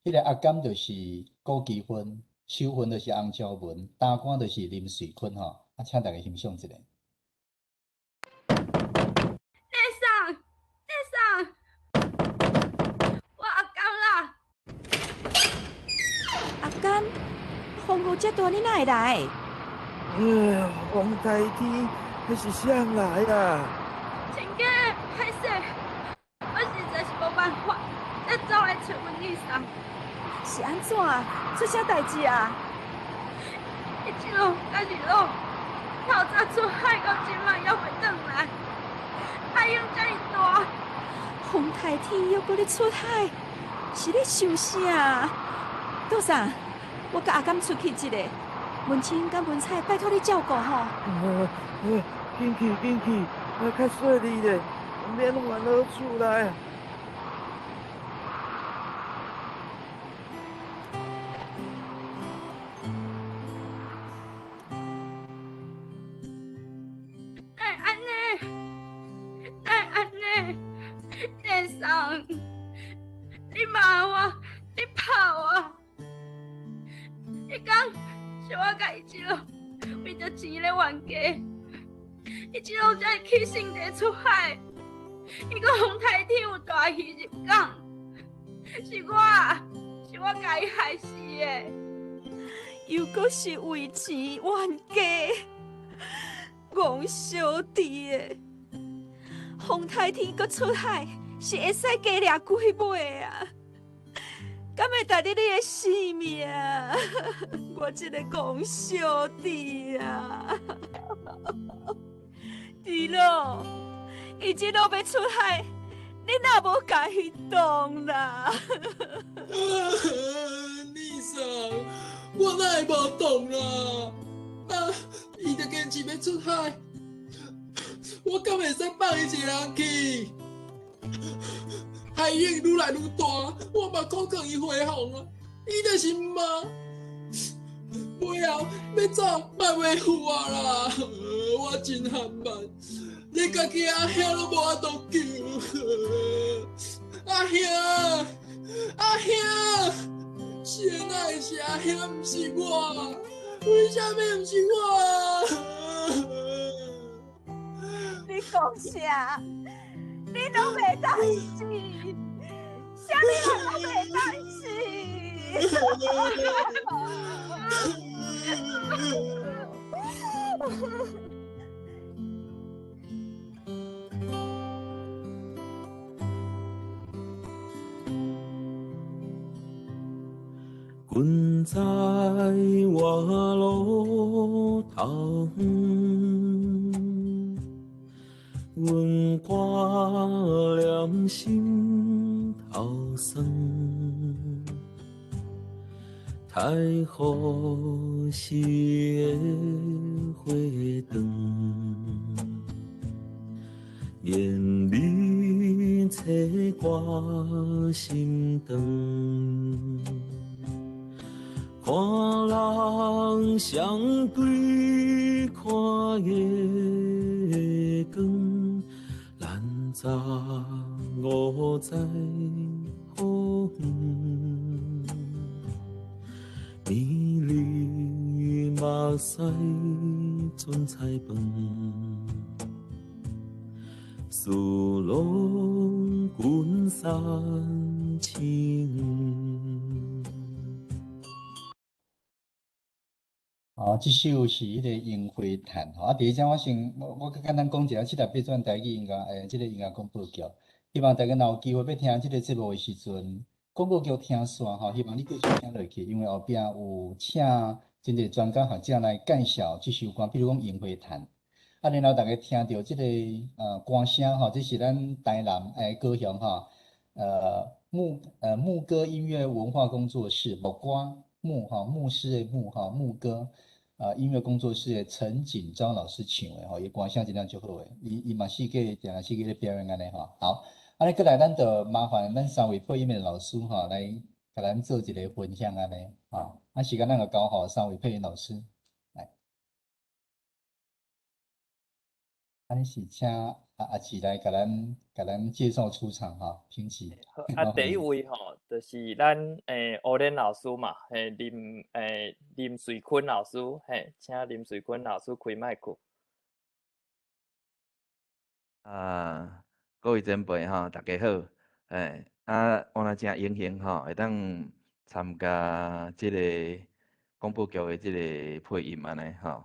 迄个阿甘就是顾基芬。手份就是洪昭文，打官就是林瑞坤吼，啊，请大家欣赏一下。内桑，我阿甘啦。阿甘，风雨遮大，你哪会来？皇太天，那是谁来啊？亲家，歹势，我实在是无办法，才走来找阮内桑。是安怎啊？出啥代志啊？一路甲日落，透早出海到今晚还袂转来，海涌遮尔大，风太天又搁咧出海，是咧想啥？杜桑，我甲阿甘出去一下，文清甲文彩拜托你照顾吼。紧去，较细哩咧，免还好厝来。你骂我，你拍我，伊讲是我甲伊一路为着钱咧冤家，伊一路才会起性地出海。伊讲洪太天有大鱼入港，是我甲伊害死的，又搁是为钱冤家，戆小弟的，洪太天搁出海。是会使加掠几尾啊？敢会值得你的性命啊？我这个戆小弟啊！弟咯，伊这路要出海，你哪无甲伊动啦？丽莎，我哪会无动啦？啊，伊就坚持要出海，我敢会使放伊一个人去？海涌愈来愈大，我嘛口渴伊回航啊！伊就是毋骂，尾后要走嘛袂赴我啦！我真寒慢，你家己阿兄都无法度救。阿兄，是那是阿兄，毋是我，为什么毋是我？你讲啥？你拢袂当死，啥你拢袂当死。阮在我路头远，阮挂念心头酸，太好时的花灯，愿你找我心肠。看人相对看月光，咱早午在好远，绵里目屎准菜饭，思拢滚散情。这首是迄个樱花炭吼。第一张我简单讲一下788转台语音乐这个音乐广播剧。希望大家若有机会要听这个节目的时阵，广播剧听煞吼，希望你继续听落去，因为后壁有请真侪专家学者来介绍这首歌，比如讲樱花炭。然后大家听到这个歌声吼，这是咱台南高雄吼牧歌音乐文化工作室木歌牧师的牧歌音乐工作室的陈锦昭老师唱的吼，伊歌声真正足好诶，伊嘛是个定是个咧表演安尼吼。好，安尼过来咱就麻烦咱3位配音的老师吼来甲咱做一个分享安尼吼。时间咱就交互3位配音老师来。安尼是请阿奇来甲咱介绍出场哈，平奇。第一位吼，就是咱欧莲老师嘛，林水坤老师，请林水坤老师开麦克。各位前辈吼，大家好，我若真荣幸吼，会当参加即个广播剧的即个配音安尼吼，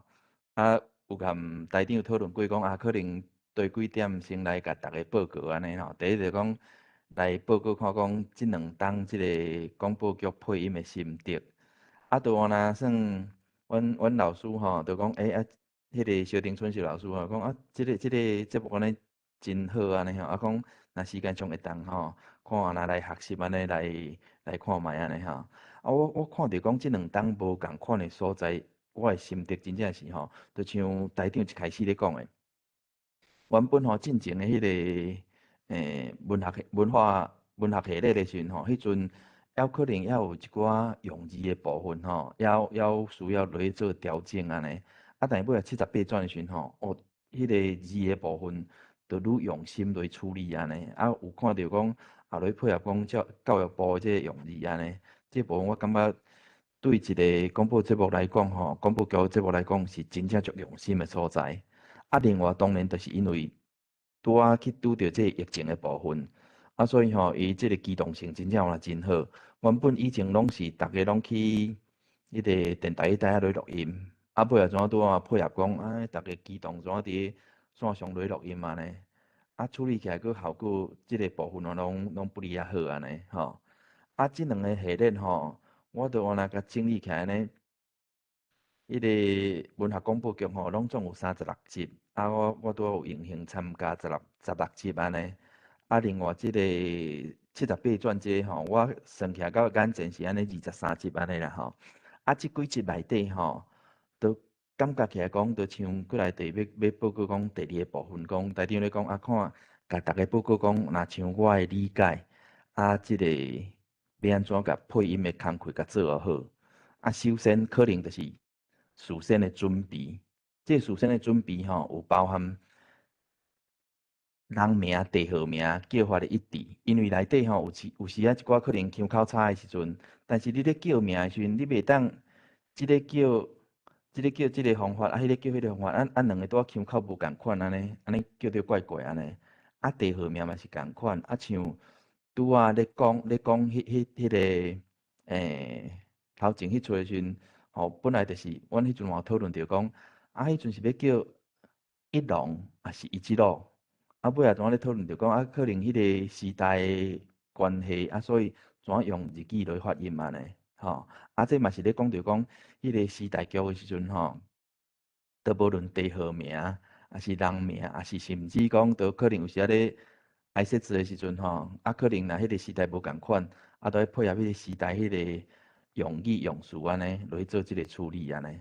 有甲台长讨论过讲可能对几点先来甲大家报告安尼吼。第一就讲来报告看讲即2档即个广播剧配音的心得。就我若算阮老师吼，就讲迄个萧丁春秀老师吼，讲即个节目安尼真好安尼吼，讲若时间上会当吼，看来学习安尼来看卖安尼吼。我看着讲即2档无共款的所在。我的心得真正是吼，就像台长一开始咧讲的，原本吼进前的迄个文学系列的时阵吼，迄阵可能有一寡用字的部分吼，需要落去做调整安尼。但是尾78转的时阵吼，迄个字的部分就愈用心来处理安尼。有看到讲落去配合讲教育部即个用字安尼，即部分我感觉。对一个广播节目来讲吼，广播剧节目来讲是真正足用心的所在。另外当然就是因为拄着这疫情的部分，所以吼伊这个机动性真正真好。原本以前拢是大家拢去迄个电台台落录音，尾仔怎拄配合讲，大家机动怎伫线上落录音安尼，处理起来个效果，这个部分拢不哩好安尼吼。这2个系列吼。我著安尼甲整理起来呢，迄个文学广播剧吼，拢总有36集，我拄有荣幸参加16集安尼。另外即个78转这吼，我算起来到眼前是安尼23集安尼啦吼。即几集内底吼，都感觉起来讲，就像过来要报告讲第2个部分，讲台长咧讲看甲大家报告讲，若像我的理解，即个。要安怎甲配音的工课甲做好？首先可能就是事先的准备。这事先的准备吼，有包含人名、地号名叫法的一致，因为内底吼有时啊一寡可能腔口差的时阵，但是你咧叫名的时阵，你袂当即个叫即个方法，迄个叫迄个方法，两个拄仔腔口无共款安尼叫着怪怪安尼。地号名嘛是共款，像拄仔咧讲迄个头前迄出的时阵，本来就是阮迄阵嘛讨论着讲，迄阵是要叫一龙还是一之路？尾仔怎咧讨论着讲，可能迄个时代的关系，所以怎用日语来发音安尼，这嘛是咧讲着讲，迄个时代剧的时阵都无论地号名，还是人名，还是甚至讲，都可能有时啊咧爱说字的时阵可能若迄个时代无共款，都要配合迄个时代迄个用语用词安尼，来做即个处理安尼，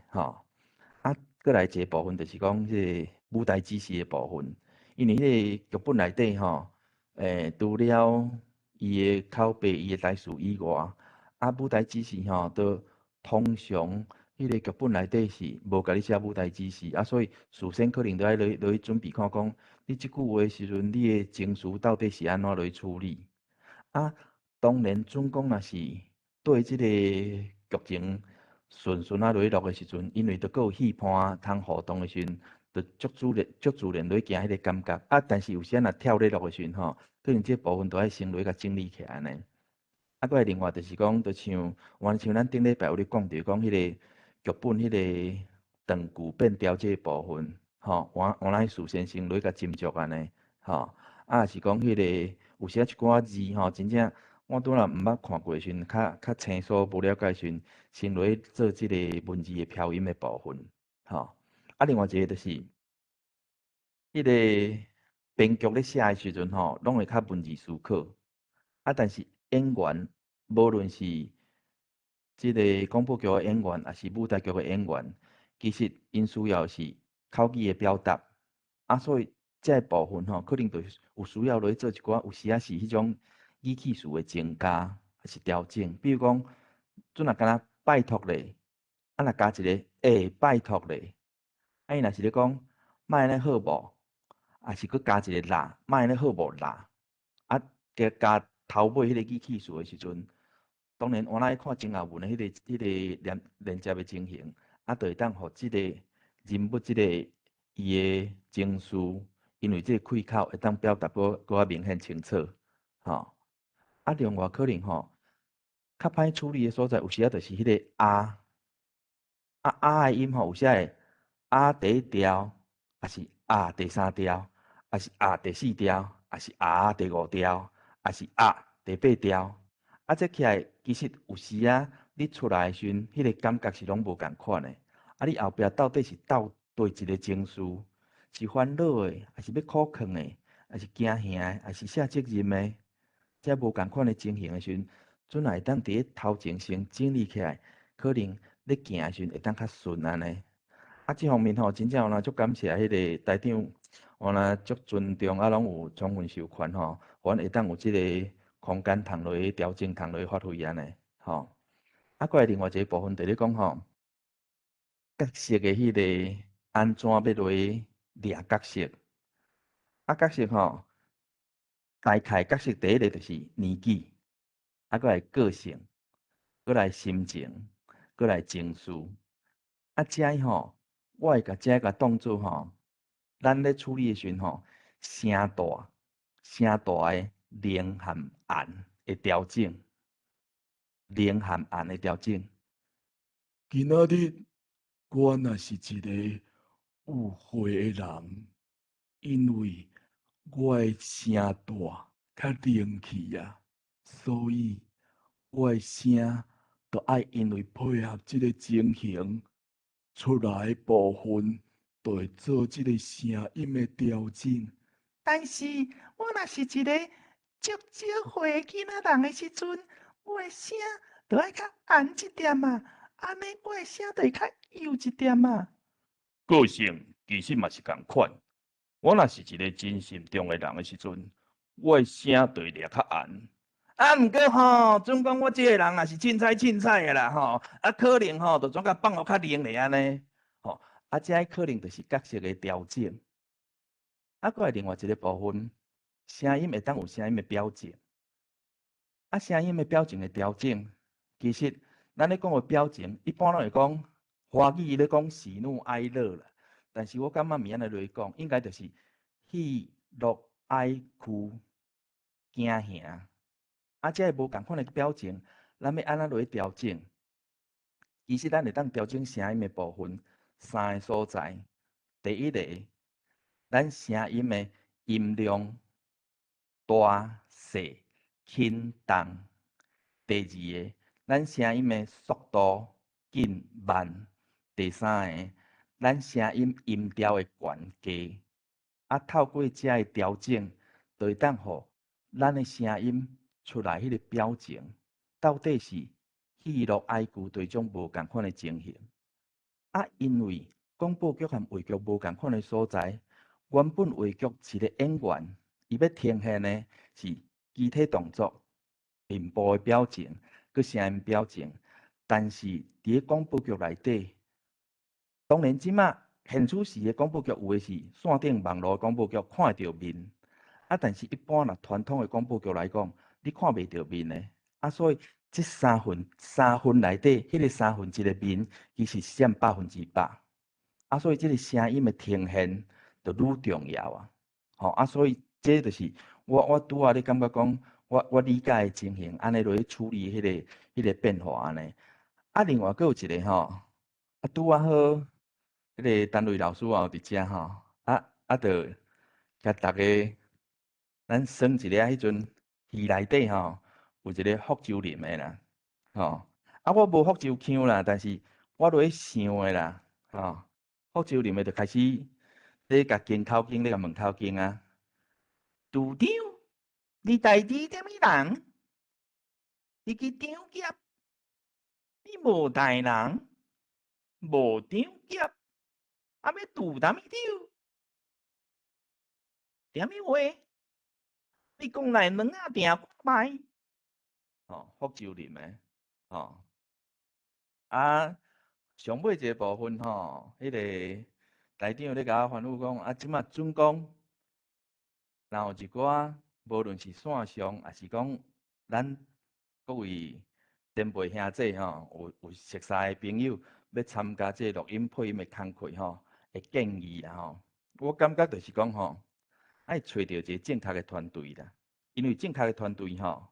过来一个部分就是讲即个舞台指示的部分。因为迄个剧本内底除了伊的口碑、伊的台词以外，舞台指示都通常迄个剧本内底是无甲你写舞台指示，所以事先可能都要落去准备看讲，你即句话的时阵，你的情绪到底是安怎来处理。当然准讲若是对即个剧情顺落去录的时阵，因为都有戏伴通互动的时阵。就足自然来行迄个感觉，但是有时若跳咧落的时阵可能即部分都爱先来甲整理起来呢。过来另外就是讲，就像咱顶礼拜有咧讲着讲迄个剧本迄个长句变调这部分，换咱事先先来甲斟酌安尼，是讲迄个有时一寡字真正我拄仔毋捌看过时阵，较清楚无了解时阵，先来做即个文字的漂音的部分，另外一个就是，迄个编剧咧写的时阵拢会较文字思考。但是演员，无论是即个广播剧的演员，还是舞台剧的演员，其实因需要是口语的表达。所以这部分可能就有需要来做一寡，有时啊是迄种语气词的增加，还是调整。比如讲，阵若敢若拜托咧，若加一个拜托咧。伊若是咧讲，莫安尼好无？还是佮加一个啦，莫安尼好无啦？加头尾迄个语气词的时阵，当然我来看前后文的迄个连接的情形，就会当互即个人物即个伊的情绪，因为即个开口会当表达搁较明显清楚，另外可能较歹处理的所在，有时就是迄个的音有时会。第一调，还是第三调，还是第四调，还是第五调，还是第八调。这起来其实有时你出来的时阵，迄个感觉是拢无共款的。你后壁到底是倒对一个情绪，是烦恼的，还是要苦劝的，还是惊吓的，还是下责任的？这无共款的情形的时阵，准会当伫头前先整理起来，可能咧行的时阵会当较顺安尼。这方面真正有足感谢迄个台长，我足尊重拢有充分授权阮会当有即个空间通来调整，通来发挥安尼过来另外一个部分就咧讲角色的迄个安怎要来掠角色？角色大概角色第一个就是年纪，过来个性，过来心情，过来情绪，这我会甲当做咱咧处理的时阵声大的明含暗的调整，明含暗的调整。今仔日我若是一个有慧的人，因为我的声大较灵气所以我的声就爱因为配合即个情形。出来部分，就会做即个声音的调整。但是我若是一个足少岁囡仔人的时阵，我的声就爱较暗一点安尼我的声就会较幼一点个性其实嘛是共款。我若是一个真心中的人的时阵，我的声就会掠较暗。毋过总讲我即个人也是凊彩的啦可能就总甲放互较灵咧安尼这可能就是角色的调整。过来另外一个部分，声音会当有声音的表情，啊，声音的表情的调整，其实咱咧讲的表情，一般拢会讲华语咧讲喜怒哀乐啦，但是我感觉明仔日来讲，应该就是喜乐哀哭惊吓，啊，这个无共款的表情，咱要安怎来调整？其实咱会当调整声音的部分，三个所在。第一个，咱声音的音量大细轻重。第二个，咱声音的速度紧慢。第三个，咱声音音调的悬低。啊，透过这个调整，就会当互咱的声音出来迄个表情，到底是喜乐哀惧对种无共款的情形。啊，因为广播剧和话剧无共款的所在，原本话剧一个演员，伊要呈现的是肢体动作、面部的表情、佮声音表情，但是伫个广播剧内底，当然即马现此时的广播剧有的是线顶网络广播剧看会到面，啊，但是一般若传统的广播剧来讲，你看袂到面的，啊，所以这三分内底，迄个1/3的面，其实占100%，啊，所以这个声音的呈现就愈重要啊，吼，啊，所以这就是我拄仔咧感觉讲，我理解的情形，安尼落去处理迄个变化安尼。啊，另外佫有一个吼，啊，拄仔好，迄个单位老师也有伫遮吼，就甲大家咱算一下迄阵戏内底吼，有一个福州人的啦，吼，啊，我无福州腔啦，但是我落去想的啦，吼，福州人的就开始咧甲经头经咧甲问头经啊，组长，你代志点物人？你去张夹，你无代人，无张夹，啊要拄啥物着？点物话？你讲来两仔定看卖？吼，福州人的，吼，啊，上尾一个部分吼，迄个台长咧甲我吩咐讲，啊，即马准讲，若有一寡无论是线上，还是讲咱各位前辈兄弟吼，有熟悉的朋友要参加这录音配音的工课吼，会建议啦吼。我感觉就是讲吼，爱找到一个正确的团队啦，因为正确的团队吼，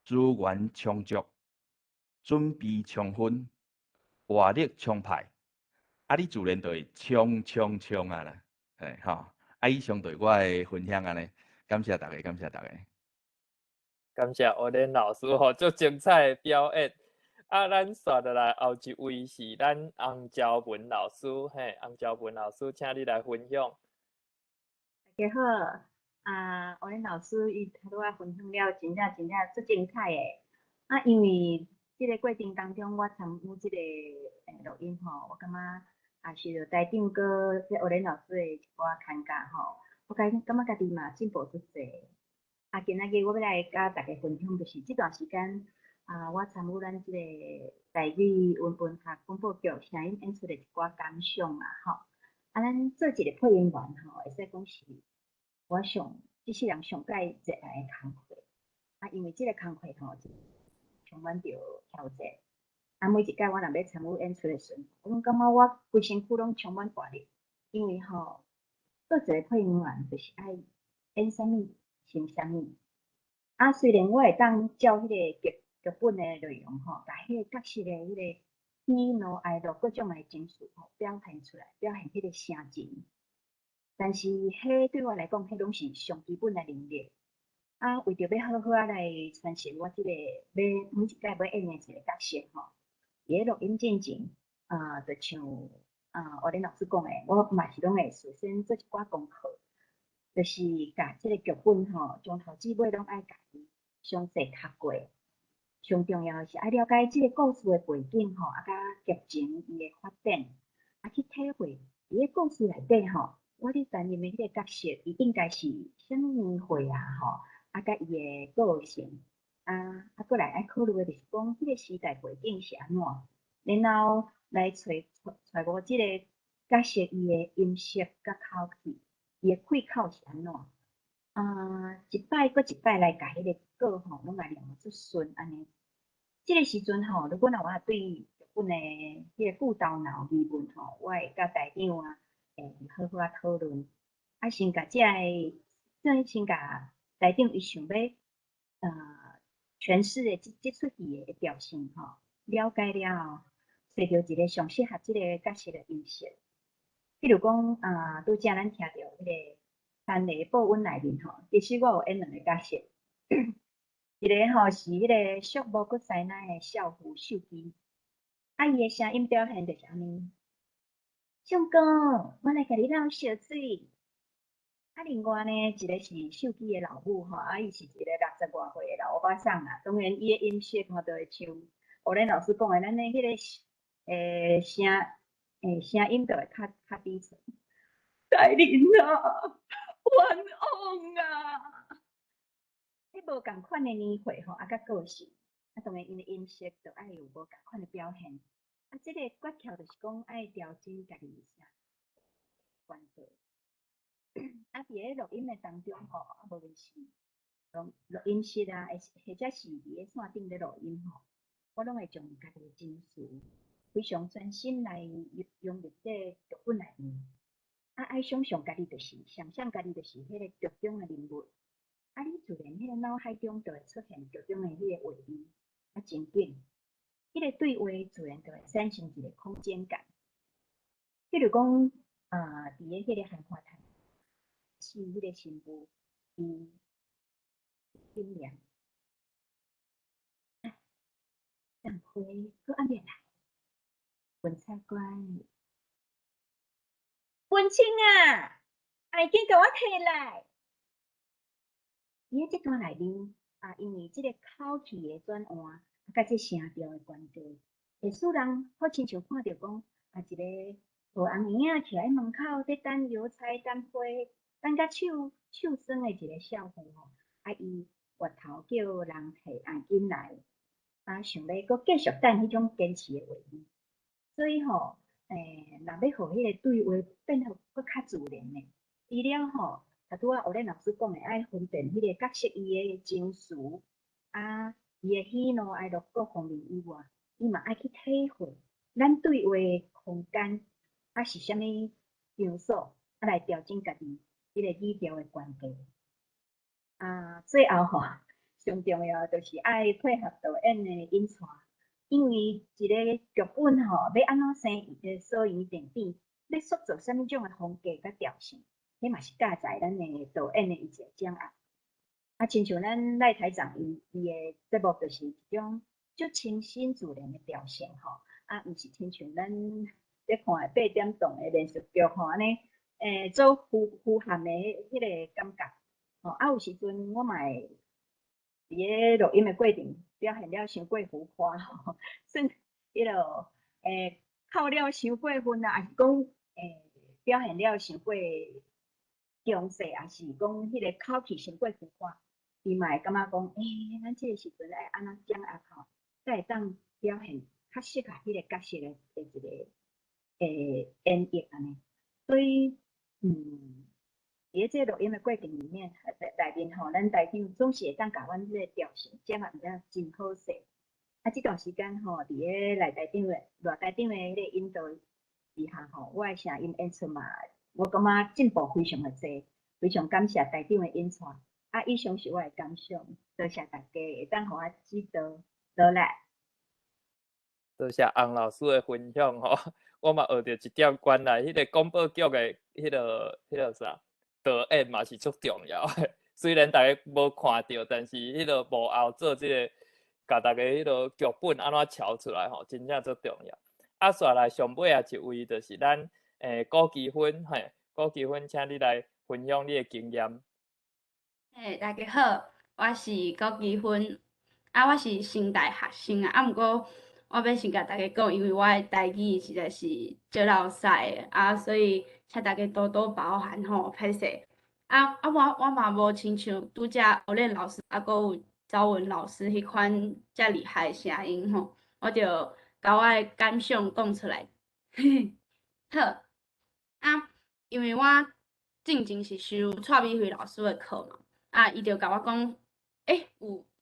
资源充足，准备充分，活力充沛，啊，你自然就会冲啊啦，嘿吼。啊，以上对我的分享安尼，感谢大家，感谢大家。感谢欧连老师吼，足精彩的表演。啊，咱刷落来后一位是咱洪昭文老师，嘿，洪昭文老师，请你来分享。大家好，欧连老师伊拄仔分享了，真正足精彩的。啊，因为即个过程当中，我参与即个录音吼，我感觉也是着台长搁即欧连老师的一寡看教吼，我感觉家己嘛进步足济。啊，今仔日我要来甲大家分享，就是即段时间我参与咱即个台语文学广播剧声音演出的一寡感想啦，吼。啊，咱做一个配音员吼，会使讲是我即世人上介热爱的工课。啊，因为即个工课吼，充满着挑战。啊，每一届我若要参与演出的时阵，我感觉我规身躯拢充满活力，因为吼，做一个配音员就是爱演啥物。成啥物？啊，虽然我会当照迄个剧本的内容吼，把迄个角色的迄个喜怒哀乐各种的情绪吼表现出来，表现迄个声情。但是迄对我来讲，迄拢是上基本的能力。啊，为着要好好啊来传承我即个每一届要演的一个角色吼，伫个录音进前，就像欧连老师讲的，我嘛是拢会首先做一寡功课。就是甲即个剧本吼，从头至尾拢爱家己详细读过。上重要的是爱了解即个故事的背景吼，啊，甲剧情伊的发展，啊去体会伫个故事内底吼，我咧担任的迄个角色，伊应该是啥物年岁啊吼，啊甲伊的个性，过来爱考虑的就是讲，迄个时代背景是安怎，然后来揣无即个角色伊的音色甲口气。伊的开口是安怎？一摆搁一摆来甲迄个稿吼，拢来念做顺安尼。即个时阵吼，如果若我对日本的迄个古道脑语文吼，我会甲台长啊，好好啊讨论。啊，先甲先甲台长伊想要诠释的即出戏的调性吼，了解了后，找到一个上适合即个角色的音色。比如讲拄则咱听到迄个三个报恩内面吼，其实我有演两个角色。一个吼是迄个俗无搁塞奶的少妇秀姬，伊的声音表现就是安尼。相公，我来甲你捞烧水。另外呢，一个是秀姬的老母吼，伊是一个60外岁的老欧巴桑啊。当然，伊的音色吼就会像学咱老师讲的，咱的迄个声音就会较低沉。大人啊，冤枉啊！迄无共款的年岁吼，甲个性，当然因的音色就爱有无共款的表现。即个诀窍就是讲爱调整家己声关节。伫咧录音的当中吼，无论是录音室啊，或者是伫咧线顶咧录音吼，我拢会将家己的情绪非常专心来融入这剧本内面。爱想象家己就是想象家己就是迄个剧中的人物。你自然迄个脑海中就会出现剧中的迄个画面，情景，迄个对话自然就会产生一个空间感。比如讲，伫咧迄个汉花台，是迄个新妇，新娘，等会搁暗面来，文菜乖，文清啊，已经甲我摕来。伫即段内面因为即个口气的转换，甲即声调的关系，会使人好亲像看到讲一个无红影徛喺门口，在等油菜、等花、等甲手酸的一个少妇吼，伊回头叫人摕紧来，想要搁继续等迄种坚持的画面。所以吼，若要互迄个对话变得搁较自然呢，除了吼。拄仔学咱老师讲的，爱分辨迄个角色伊的情绪，伊的喜怒哀乐各方面以外，伊嘛爱去体会咱对话的空间，是啥物场所，来调整家己迄个语调的关系。最后吼，上重要就是爱配合导演的演出，因为一个剧本吼，要安怎生所言定点，要塑造啥物种的风格甲调性。迄嘛是教在咱的导演的一个掌握。亲像咱赖台长伊的节目，就是一种足清新自然的表现吼。毋是亲像咱咧看8点档的连续剧吼，安尼做呼喊的迄个感觉。有时阵我嘛会伫咧录音的过程表现了伤过浮夸吼，算迄落扣了伤过分啊，还是讲表现了伤过强势，也是讲迄个口气伤过浮夸，伊嘛会感觉讲，咱即个时阵爱安怎掌握吼，才会当表现较适合迄个角色的一个演绎安尼。所以，伫即个录音的过程里面，内面吼，咱台长总是会当甲阮即个调性掌握得真好势。即段时间吼，伫咧赖台长的迄个引导之下吼，我的声音演出嘛。我感觉进步非常的多，非常感谢台长的演出。以上是我的感想，多谢大家会当互我指导落来。多谢洪老师的分享吼，我嘛学到一点，原来迄个广播剧的迄个啥导演嘛是足重要的。虽然大家无看到，但是迄个幕后做即个，甲大家迄个剧本安怎敲出来吼，真正足重要。煞来上尾一位就是咱。郭基芬，郭基芬，请你来分享你的经验。大家好，我是郭基芬，我是成大学生啊。毋过我要先甲大家讲，因为我的台语实在是足老屎的所以请大家多多包涵吼，歹势。我嘛无亲像拄则学练老师，阁有赵文老师迄款遮厉害的声音吼，我就甲我的感想讲出来。好。因为我进前是修蔡美惠老师的课嘛，伊就甲我讲，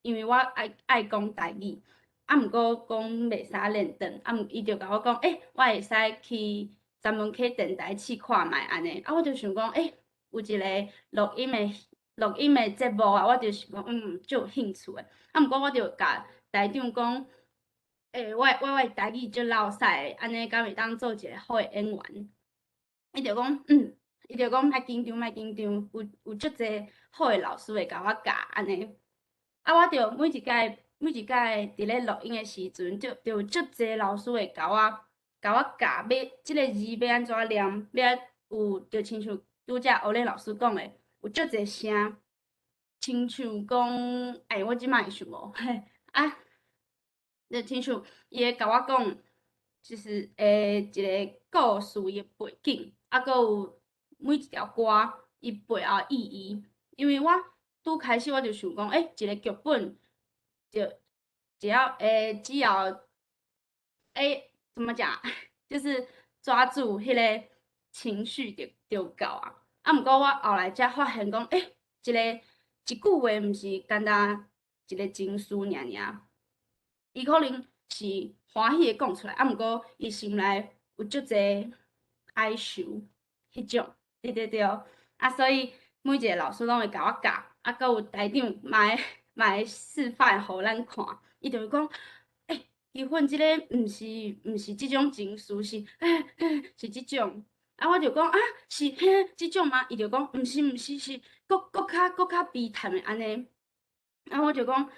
因为我爱讲台语，毋过讲袂使认真，伊就甲我讲，我会使去专门去电台试看觅安尼，我就想讲，有一个录音的节目啊，我就想讲，就有兴趣的。毋过我就甲台长讲，我台语足老屎的，安尼敢会当做一个好的演员？伊就讲，伊就讲莫紧张，有足侪好的老师会甲我教安尼。我就每一届伫咧录音的时阵，就有足侪老师会甲我教，即个字要安怎念，就亲像拄则欧丽老师讲的，有足侪声，亲像讲，我即摆会想无，就亲像伊会甲我讲，就是一个故事的背景，佮有每一条歌伊背后意义。因为我拄开始我就想讲，一个剧本只要怎么讲，就是抓住迄个情绪就够啊。毋过我后来才发现讲，一句话毋是简单一个情绪尔，伊可能是欢喜的讲出来，毋过伊心内有足侪哀愁迄种，对。所以每一个老师拢会甲我教，佮有台长嘛会示范互咱看，伊就会讲，基本即个毋是即种情绪，是即种。我就讲是即种吗？伊就讲毋是，是搁较悲惨的安尼。我就讲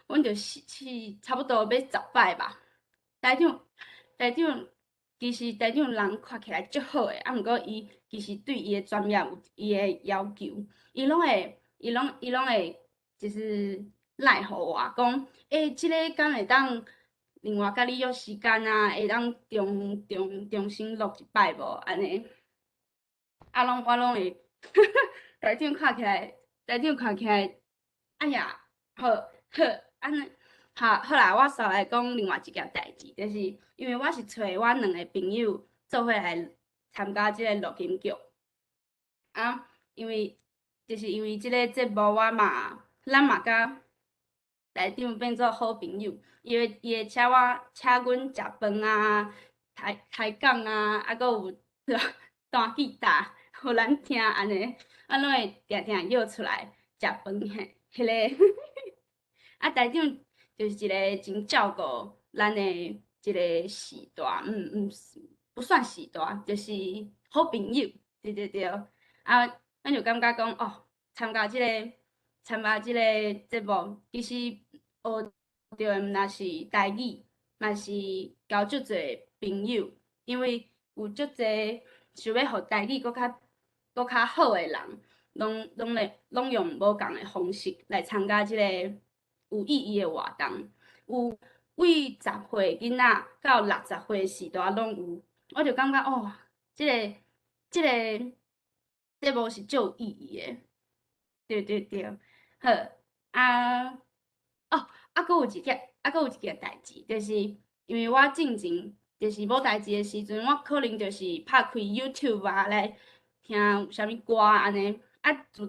阮就是差不多要10摆吧。台长，其实台长人看起来足好诶，毋过伊其实对伊诶专业有伊诶要求，伊拢会就是赖互我讲，即个敢会当另外甲你约时间啊，会当重新录一摆无安尼，我拢会台长看起来，哎呀，好安尼。好啦，我稍来讲另外一件代志，就是因为我是找我2个朋友做伙来参加即个录音剧，因为即个节目咱嘛甲台长变做好朋友，伊会请阮食饭啊、开讲啊，佮有弹吉他，互咱听安尼，拢会定约出来食饭迄个。台长就是一个真照顾咱的一个时代，不算时代，就是好朋友，对。咱就感觉讲参加即个节目，其实学着若是台语，嘛是交足侪朋友，因为有足侪想要互台语搁较好的人，拢用无共的方式来参加即个有意义的活动，有为10岁囡仔到60岁时代拢有，我就感觉即个节目是足有意义的，对。好搁有一件代志，就是因为我进前就是无代志的时阵，我可能就是拍开 YouTube 啊来听啥物歌安尼，自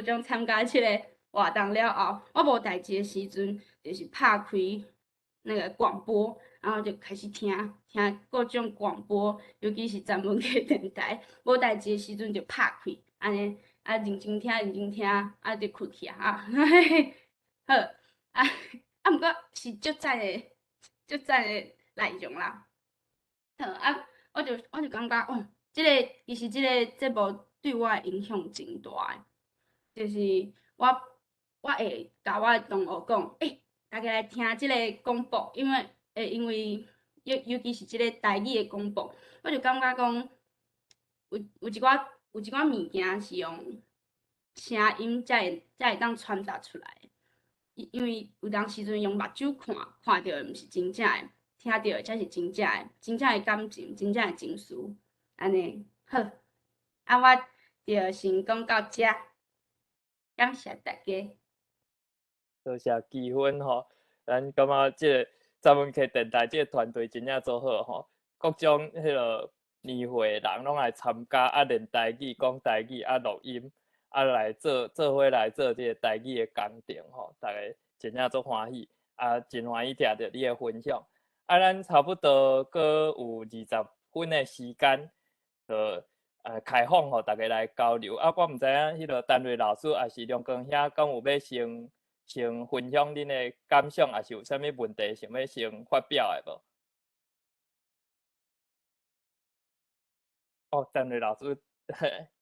从参加即个活动了后，我无代志的时阵，就是拍开那个广播，然后就开始听各种广播，尤其是专门嘅电台。无代志的时阵就拍开，安尼认真听，就困去啊。好毋过是足赞的内容啦。好我就感觉其实即个节目对我的影响真大，就是我会甲我的同学讲，大家来听即个广播，因为尤其是即个台语的广播，我就感觉讲有一寡物件是用声音才会当传达出来，因为有当时阵用目睭看到的毋是真正的，听到的才是真正的感情，真正的情绪，安尼好。我就先讲到这，感谢大家。多谢基芬吼，咱感觉即个专门去电台即个团队真正做好吼，各种迄落年岁的人拢来参加，练台语、讲台语，录音，来做伙来做这个台语的工程吼，大家真正足欢喜，真欢喜听到你的分享。咱差不多阁有20分的时间，就开放互大家来交流。我毋知影迄个陈瑞老师还是梁光兄，敢有要先分享恁的感想，还是有啥物问题想要先发表的无？陈瑞老师，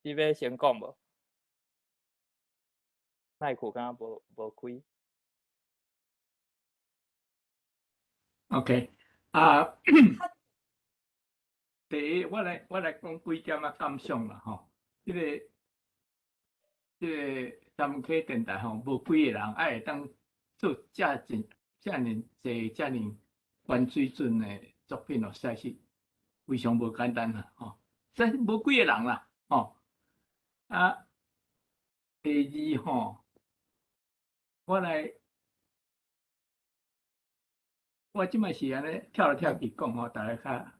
你要先讲无？麦克敢若无开。OK，第一，我来讲几点感想啦吼。这个三溪电台吼，无几个人会当做遮尔济遮尔高水准的作品哦，实在是非常无简单啦吼。实在无几个人啦吼。第二吼，我即摆是安尼跳来跳去讲吼，大家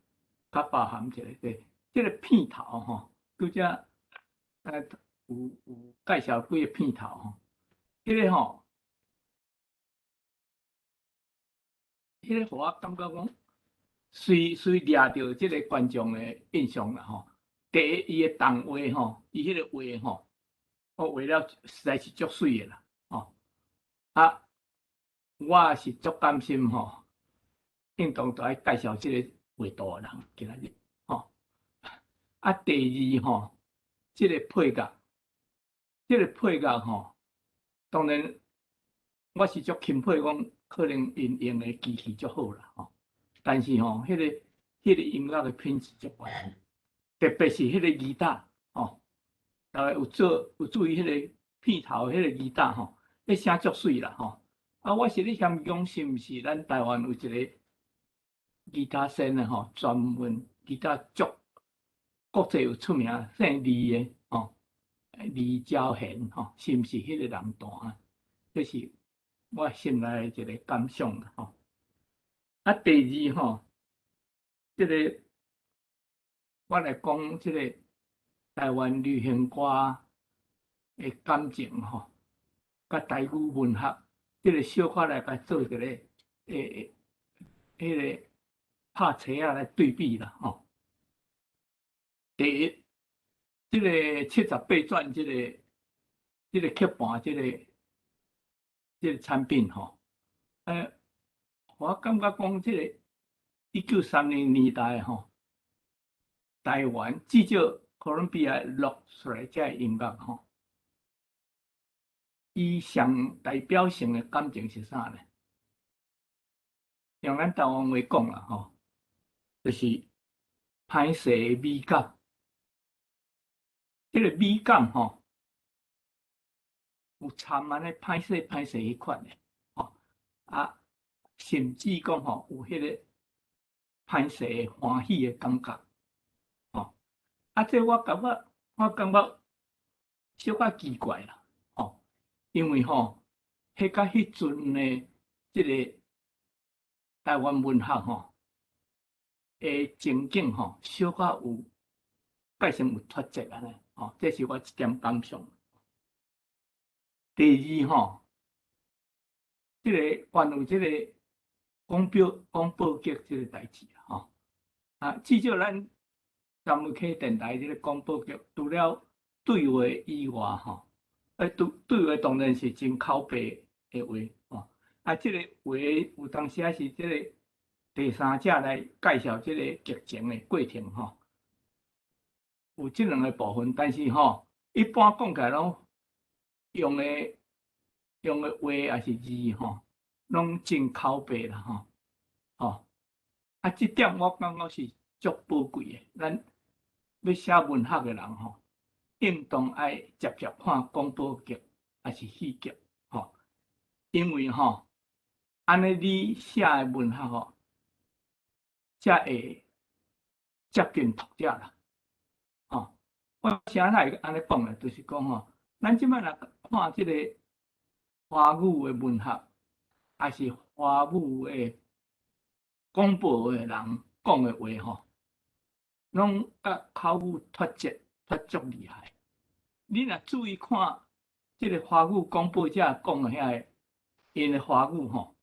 较包含一下对。这个片头吼，拄则有介绍几个片头吼，迄个吼，迄个互我感觉讲，随掠着即个观众的印象啦吼。第一，伊的动画吼，伊迄个画吼，我画了实在是足水的啦吼。我是足担心吼。应当都爱介绍即个画图的人，今仔日吼。第二吼，即个配乐吼，当然我是足钦佩讲，可能因用的机器足好啦吼。但是吼，迄个音乐的品质足悬，特别是迄个吉他吼，大家有注意迄个片头迄个吉他吼，迄声足水啦吼。我是咧嫌讲是毋是咱台湾有一个吉他先的吼，专门吉他足国际有出名，姓李的吼，李昭贤吼，是毋是迄个人弹啊？这是我心内一个感想啦吼。第二吼，这个我来讲这个台湾流行歌的感情吼，甲台语文学这个小可来甲做一个迄个。拍册啊来对比啦吼。第一，这个78转这个刻盘这个产品吼，我感觉讲这个1930年代吼，台湾至少哥伦比亚录出来这音乐吼，伊上代表性的感情是啥呢？用咱台湾话讲啦吼。就是歹势的美感，这个美感吼，有掺安尼歹势迄款的吼，甚至讲吼有迄个歹势的欢喜的感觉，吼，这我感觉小可奇怪啦，吼，因为吼，迄甲迄阵的这个台湾文学吼。情景吼，小可有介成有脱节安尼吼，这是我一点感想。第二吼，这个关于这个广播剧这个代志吼，至少咱三溪电台这个广播剧，除了对话以外吼，对话当然是真口白的话吼，这个话有当时是这个。第三者来介绍这个剧情的过程吼，有这两个部分，但是吼，一般讲起来拢用的话也是字吼，拢真口白啦吼，这点我感觉是足宝贵的。咱要写文学的人吼，应当爱直接看广播剧还是戏剧吼，因为吼，安尼你写的文学吼。才会接近读者啦，吼！我啥来安尼讲咧，就是讲吼，咱即摆来看即个华语的文学，还是华语的广播的人讲的话吼，拢甲口语脱节脱足厉害。你若注意看即个华语广播者讲的遐个因的华语吼，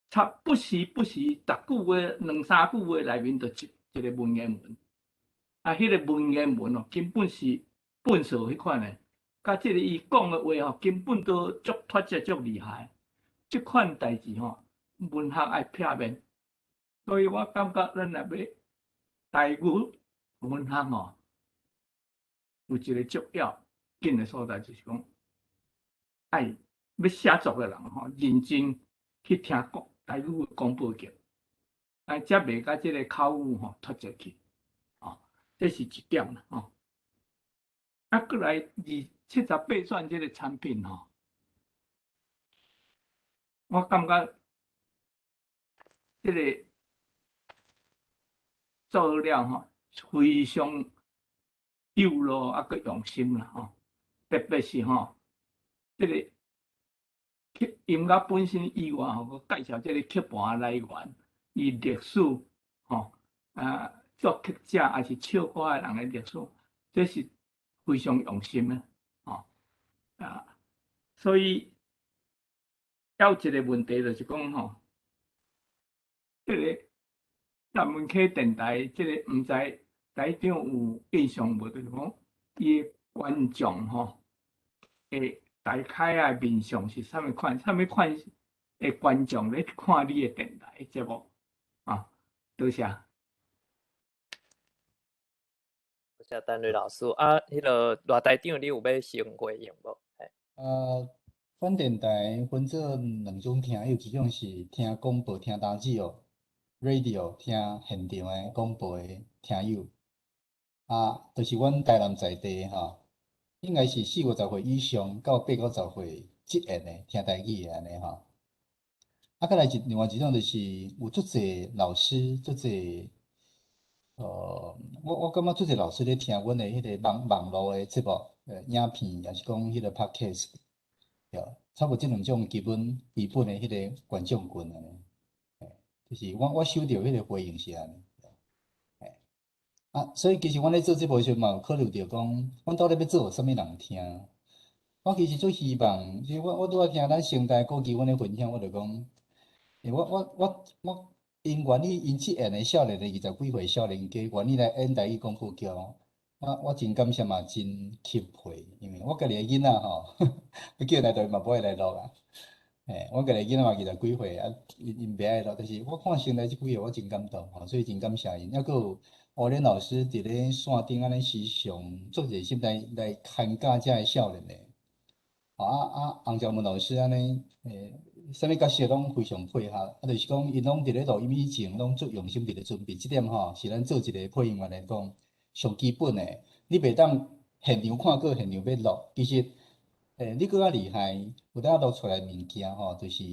差不时十句话、两三句话内面就一个文言文，啊，迄个文言文哦，根本是笨手迄款的，甲即个伊讲的话吼，根本都足脱节、足厉害。即款代志吼，文学爱撇面，所以我感觉咱若要台语文学吼，有一个足要紧的所在，就是讲爱要写作的人吼，认真去听台语广播剧，啊，才袂甲即个口语吼脱节去，哦，这是一点啦，吼。啊，过来78选即个产品吼。我感觉这个做了吼，非常有路啊，佮用心啦吼。特别是吼，这个音乐本身以外吼，佮介绍这个曲盘来源，伊历史吼，作曲者还是唱歌的人的历史，这是非常用心的吼。所以。还有一个问题就是讲吼，这个南门溪电台，这个毋知台长有印象无？就是讲，伊的观众吼，大概啊面相是啥物款的观众咧看你的电台节目啊？多谢。多谢陈瑞老师啊，迄个罗台长，你有要先回应无？阮电台分做两种听友，一种是听广播、听单子哦 ，radio 听现场的广播的听友，就是阮台南在地吼，应该是40-50岁以上到80-90岁职业的听台语的安尼吼。再来另外一种就是有足侪老师，足侪我感觉足侪老师咧听阮的迄个网络的节目，影片，也是讲迄个 podcast。差不多这两种基本的迄个观众群安尼，就是我收到迄个回应是安尼，所以其实阮咧做节目时嘛有考虑到讲，阮到底要做互啥物人听。我其实最希望，其实我拄仔听咱先代国旗阮咧分享，我就讲，我因愿意因即下的少年的20几岁少年家愿意来演台语广播剧。我真感谢嘛，真钦佩，因为我家己的囡仔吼，要叫来台嘛不爱来录啊。我家己囡仔嘛20几岁啊，因袂爱录，但是我看先来即几个，我真感动吼，所以真感谢因。还佫有乌莲老师伫咧线顶安尼时常做热心来看教遮个少年的。洪兆文老师安尼，啥物角色拢非常配合，就是讲因拢伫咧录音以前拢足用心伫咧准备，即点吼是咱做一个配音员来讲。上基本的，你袂当现场看过现场要录，其实，你搁较厉害，有当录出来物件吼，就是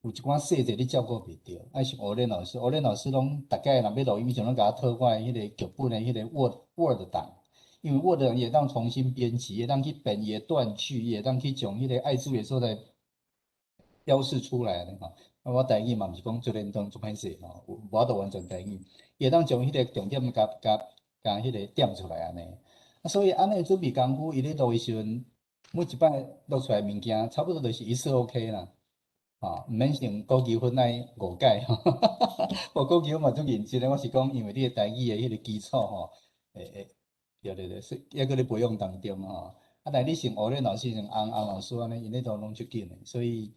有一寡细节你照顾袂着。爱是乌莲老师，乌莲老师拢大概若要录音，就拢甲我讨我迄个剧本的迄个 Word 档，因为 Word 也当重新编辑，也当去编伊的断句，也当去将迄个爱注的所在标示出来的吼。我台语嘛毋是讲做认真做歹势吼，无法度完全台语，也当将迄个重点甲迄个点出来安尼，所以安尼准备功夫，伊咧录的时阵，每一摆录出来物件，差不多就是一次 OK 啦，毋免像高级分来误解吼。我高级分嘛足认真的，我是讲因为你的台语的迄个基础吼，对，是还搁咧培养当中吼。但你像乌莲老师、像洪老师安尼，因咧都拢足紧的，所以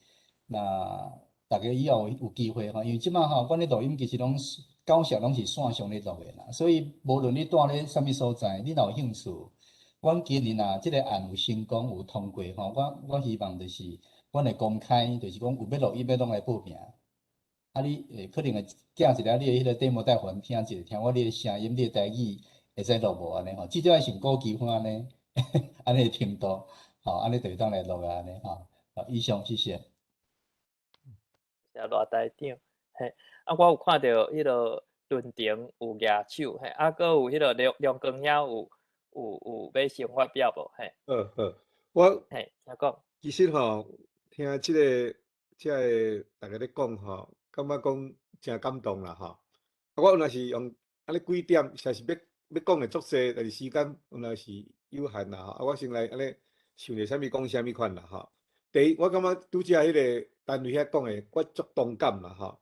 若大家以后有机会吼，因为即摆吼，阮咧录音其实拢。90%拢是线上咧录的啦，所以无论你住咧啥物所在，你若有兴趣，阮今年即个案有成功有通过吼，我希望就是阮会公开，就是讲有要录音要拢来报名，你可能会寄一个你的迄个 demo 带互阮听者，听我你的声音，你的台语会使录无安尼吼，至少要上高级分安尼，安尼程度，安尼就会当来录啊安尼吼。以上谢谢。谢罗台长，我有看到迄个论坛有举手，佫有迄个梁光耀有要先发表无？我请讲。其实吼，听即个大家咧讲吼，感觉讲真感动啦吼。我若是用安尼几点，实是要讲的足济，但是时间若是有限啦吼。啊，我先来安尼想着啥物讲啥物款啦吼。第一，我感觉拄则迄个单位遐讲的，我足同感啦吼。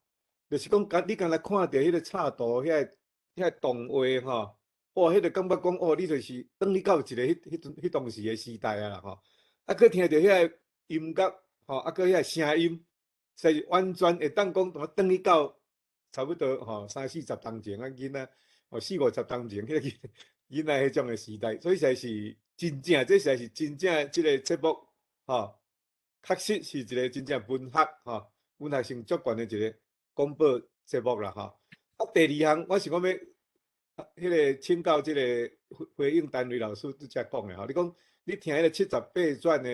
就是讲，你敢若看到迄个插图遐动画吼，哇，迄个感觉讲哦，你就是转去到一个迄当时的时代啊啦吼。啊，佮听到遐个音乐吼，啊，佮遐个声音，实是完全会当讲转去到差不多吼30-40当前啊，囡仔哦40-50当前，迄个囡仔迄种的时代，所以实在是真正，这实在是真正即个节目吼，确实是一个真正文学吼，文学性足悬的一个广播节目啦吼。啊，第二项我是讲要迄个请教即个回应单位老师拄则讲的吼，你讲你听迄个78转的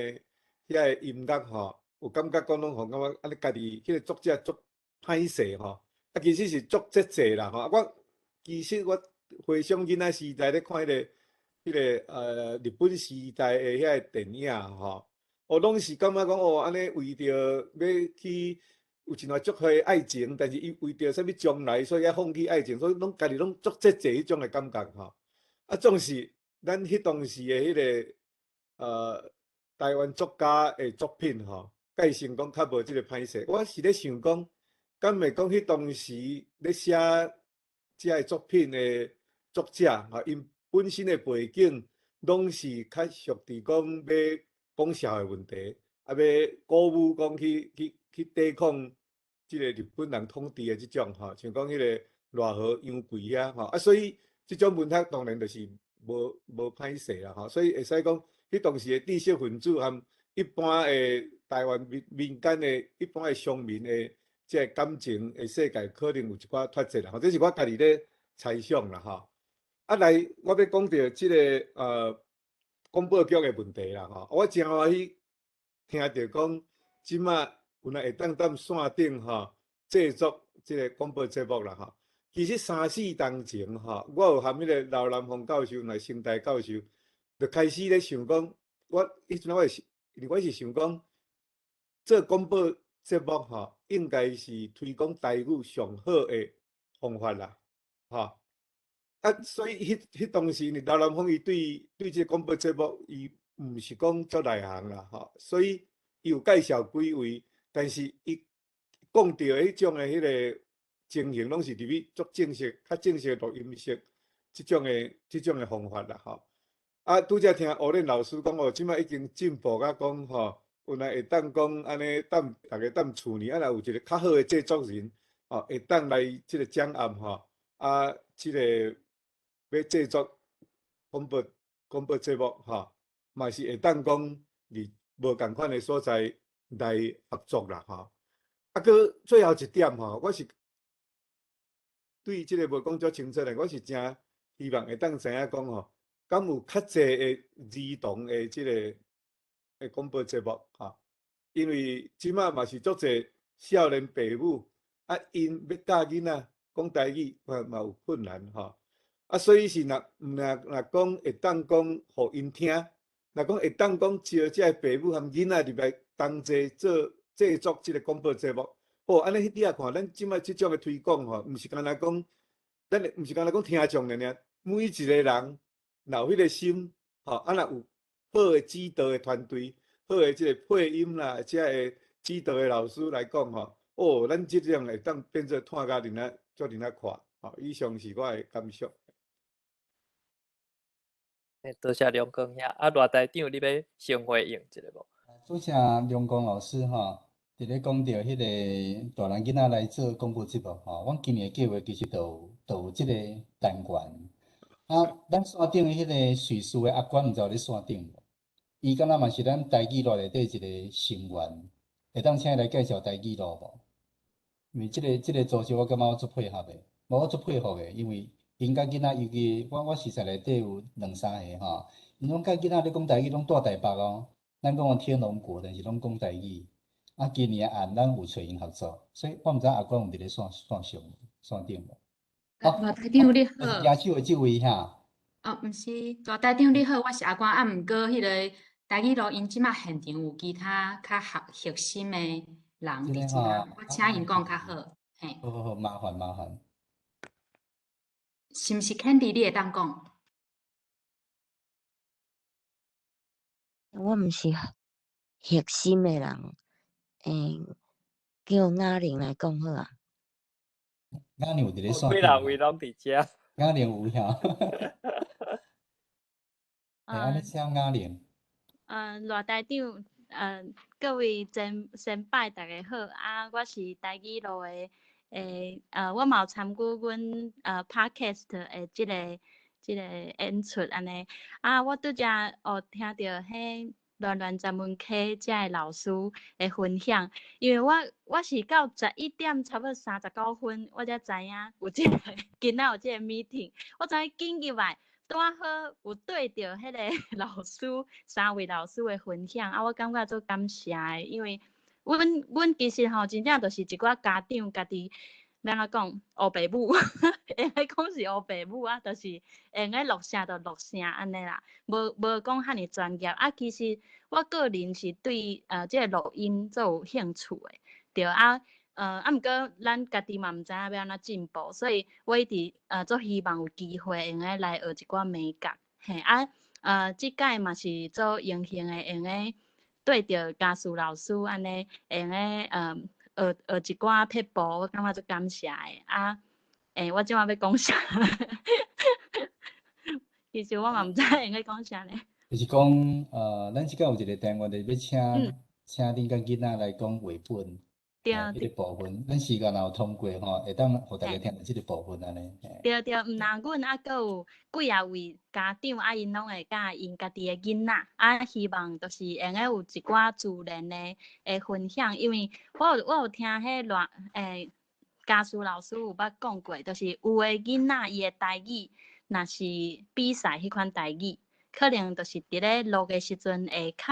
遐个音乐吼，有感觉讲拢互感觉安尼家己迄个作者足歹势吼。啊，其实是足节制啦吼。其实我回想囡仔时代咧看迄个日本时代的遐个电影吼，哦，拢是感觉讲哦，安尼为着要去有一段足好的爱情，但是伊为着啥物将来，所以要放弃爱情，所以拢家己拢足节制迄种的感觉吼。啊，总是咱迄当时的迄个台湾作家的作品吼，介成讲较无即个歹势。我是咧想讲。敢会讲迄当时咧写遮个作品的作者吼，因本身的背景拢是较属伫讲要讲社会问题，啊要鼓舞讲去抵抗即个日本人统治的即种吼，像讲迄个赖和杨贵遐吼，啊所以即种文学当然就是无歹势啦吼，所以会使讲迄当时的知识分子和一般的台湾民间的一般的乡民的。即个感情的世界可能有一寡脱节啦，吼，这是我家己咧猜想啦，吼。啊，来，我要讲到即个广播局的问题啦，吼。我真欢喜听到讲，即马有人会当线顶吼制作即个广播节目啦，吼。其实3-4当前吼，我有含迄个刘南峰教授、来成大教授，就开始咧想讲，迄阵我是想讲，做广播节目吼。应该是推广台语上好的方法啦，吼。啊，所以迄当时呢，刘南峰伊对即个广播节目，伊毋是讲足内行啦，吼。所以伊有介绍几位，但是伊讲到迄种的迄个情形，拢是入去足正式、较正式的录音室，即种的方法啦，吼。啊，拄则听欧练老师讲哦，即摆已经进步甲讲吼。有人会当讲安尼，大家厝呢，啊，若有一个较好的制作人，吼，会当来即个掌握吼，啊，即个要制作广播节目吼，嘛是会当讲伫无共款的所在来合作啦吼。啊，搁最后一点吼，我是对即个无讲足清楚的，我是真希望会当知影讲吼，敢有较济的儿童的即个。广播节目哈，因为即马嘛是足侪少年父母啊，因要教囡仔讲台语嘛有困难哈，啊，所以是若讲会当讲互因听，若讲会当讲招这父母和囡仔入来同齐做制作即个广播节目，哦，安尼你也看，咱即马即种的推广吼，毋是干那讲，咱毋是干那讲听众尔，每一个人若有迄个心，吼，啊若有。好的指导的团队，好的即个配音啦，即个指导的老师来讲吼，哦，咱即种会当变做看甲人家看，吼，以上是我的感想。多谢梁光兄，啊，罗台长，你要先回应一下无？多谢梁光老师吼，伫咧讲到迄个大人囡仔来做广播节目吼，阮今年计划其实都有即个单元。啊，咱线顶迄个叙述的阿管，毋知有咧线顶无？伊敢若嘛是咱台语录内底一个成员，会当请伊来介绍台语录无？因为即个组织，我感觉我足配合的，我足配合的，因为因甲囡仔，尤其我实在内底有2-3个吼，因拢甲囡仔咧讲台语，拢住台北哦。咱讲天龙国，但是拢讲台语。啊，今年咱有找因合作，所以我毋知阿管有伫咧线顶无？大台长你好，亚洲的这位哈。哦，毋是，大台长你好，我是阿关，啊，毋过迄个台语录音即马现场有其他较核心的人伫即啊，我请因讲较好，嘿。好，麻烦。是毋是 Candy 你会当讲？我毋是核心的人，叫雅玲来讲好啊。雅玲有伫咧线几顶人位拢伫遮。雅玲有呀。安尼呃请雅玲。罗台长，各位先拜大家好，我是台语路的，我嘛有参与阮podcast 的即个演出安尼，我拄则听到迄乱乱十门课遮的老师的分享，因为我是到11点差不多39分，我才知影有即个今仔有即个 meeting， 我才紧入来。拄好有对着迄个老师3位老师的分享，我感觉足感谢的，因为阮其实吼真正就是一寡家长家己要安怎讲乌爸母，会晓讲是乌爸母就是会用录声就录声安尼啦，无讲遐尼专业。其实我个人是对即个录音足有兴趣的，对毋过咱家己嘛毋知影要安怎进步，所以我一直足希望有机会用来学一寡美感。嘿即届嘛是足荣幸的，用来对着家事老师安尼，用来学一寡撇步，我感觉足感谢的。我即马要讲啥？其实我嘛毋知应该讲啥呢。就是讲，咱即个有一个单元，就是要请恁甲囡仔来讲绘本。迄个部分，咱时间若有通过吼，会当互大家听到即个部分安尼。对，毋但阮阁有几啊位家长，因拢会教因家己的囡仔，希望就是用个有一寡自然的分享，因为我有听迄家事老师有捌讲过，就是有的囡仔伊的台语，若是比赛迄款台语，可能就是伫咧录的时阵会较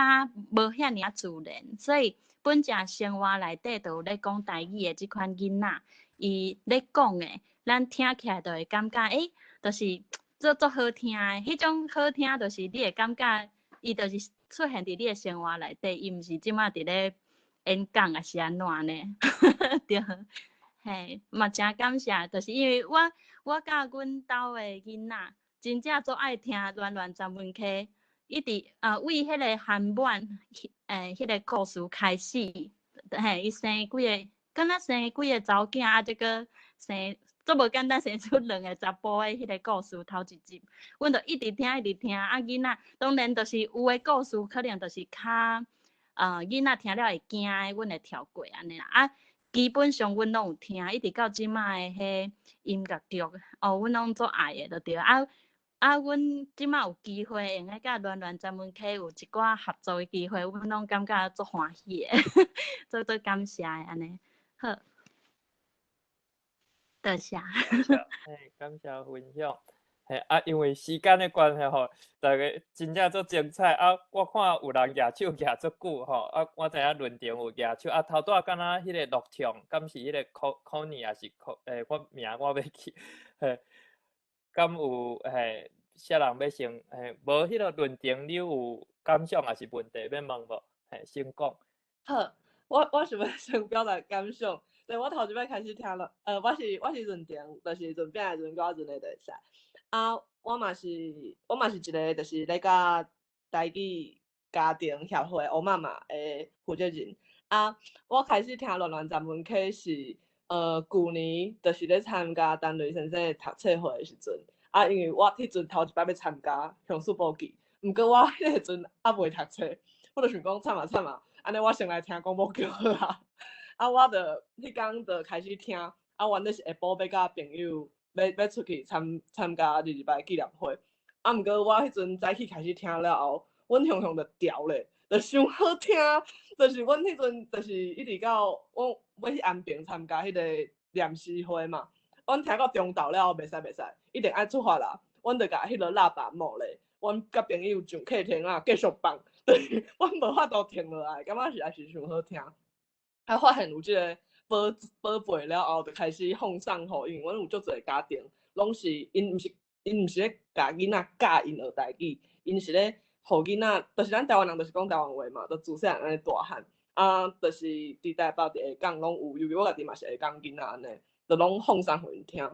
无遐尔自然，所以。本只生活内底都有咧讲台语的即款囡仔，伊咧讲的，咱听起来就会感觉，就是足好听的。迄种好听，就是你会感觉，伊就是出现伫你的生活内底，伊毋是即马伫咧演讲也是安怎呢？对，嘿，嘛真感谢，就是因为我甲阮兜的囡仔，真正足爱听乱乱杂文课。一直为迄个韩文迄个故事开始，伊生几个，敢若生几个查某囝，这个生足无简单，生出2个查甫的迄个故事头一集，阮就一直听，囡仔当然就是有的故事可能就是较囡仔听了会惊的，阮会跳过安尼啦。基本上阮拢有听，一直到即卖的迄音乐剧，阮拢足爱的，就对阮即马有机会用个甲乱乱专门课有一寡合作的机会，阮拢感觉足欢喜的，足感谢安尼。好，多谢。感谢分享。因为时间的关系吼，大家真正足精彩我看有人举手举足久吼，我知影论坛有举手头拄敢若迄个录唱，敢是迄个Connie也是我名我袂记敢有啥人要先无迄个论坛你有感想也是问题要问无？先讲。好，我想要先表达感想。对，我头一摆开始听了，我是论坛，就是准备来阵我阵的就会使。我嘛是一个就是咧甲台语家庭协会乌妈妈的负责人。我开始听乱乱杂文课是旧年就是咧参加陈雷先生的读册会的时阵。因为我迄阵头一摆要参加乡事补习，毋过我迄阵还袂读册，我就想讲惨啊，安尼我先来听广播剧好啦。我就迄天就开始听，原来是下晡要甲朋友要出去参加日拜纪念会。毋过我迄阵早起开始听了后，阮雄雄就调咧，就伤好听。就是阮迄阵就是一直到我要去安平参加迄个念诗会嘛。阮听到中昼了后，袂使，一定爱出发啦。阮就甲迄个喇叭摸咧，阮甲朋友上客厅继续放，就是阮无法度停落来，感觉也是伤好听。发现有即个宝贝了后，就开始奉送互因。阮有足侪家庭，拢是因毋是咧教囡仔教因学台语，因是咧互囡仔，就是咱台湾人就是讲台湾话嘛，就自细汉安尼大汉。就是伫台北伫下港拢有，尤其我家己嘛是下港囡仔安尼。就拢放送互因听，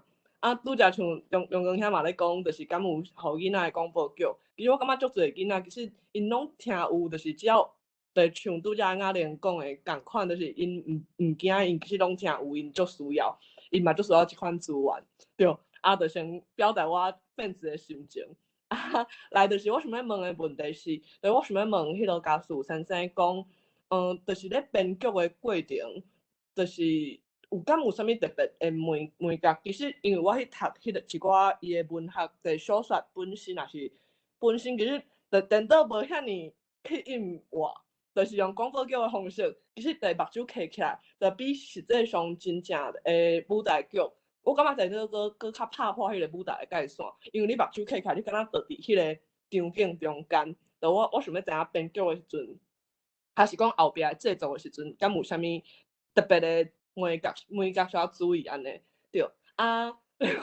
拄则像中光兄嘛咧讲，就是敢有互囡仔的广播剧。其实我感觉足侪囡仔，其实因拢听有，就是只要就像拄则雅玲讲的共款，就是因毋惊，因其实拢听有，因足需要，因嘛足需要即款资源，对。就先表达我粉丝的心情。来就是我想要问的问题是，就是我想要问迄个家属先生讲，就是咧编剧的过程，就是敢有啥物特别的门格？其实因为我去读迄个一寡伊的文学的小说本身，也是本身其实就电脑无遐尼去印活，就是用广播剧的方式，其实对目睭开起来，就比实际上真正的舞台剧。我感觉在搁较拍破迄个舞台的界线，因为你目睭开起来，你敢若倒伫迄个场景中间。就我想要知影编剧的时阵，还是讲后壁制作的时阵，敢有啥物特别的门格需要注意安尼？对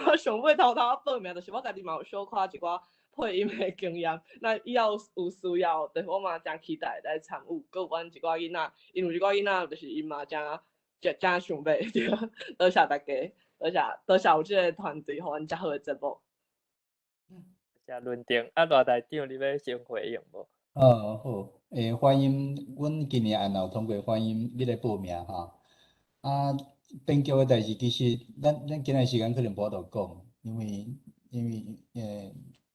我上尾偷报名，就是我家己嘛有小看一寡配音的经验。那以后有需要，就是我嘛真期待来参与。搁有阮一寡囡仔，因为一寡囡仔就是因嘛真想要，对，多谢大家。多谢有即个团队，互阮遮好诶节目。谢论定，罗台长，你要先回应无？好，欢迎，阮今年也有通过欢迎你来报名哈。编剧诶代志，其实咱今仔时间可能无法度讲，因为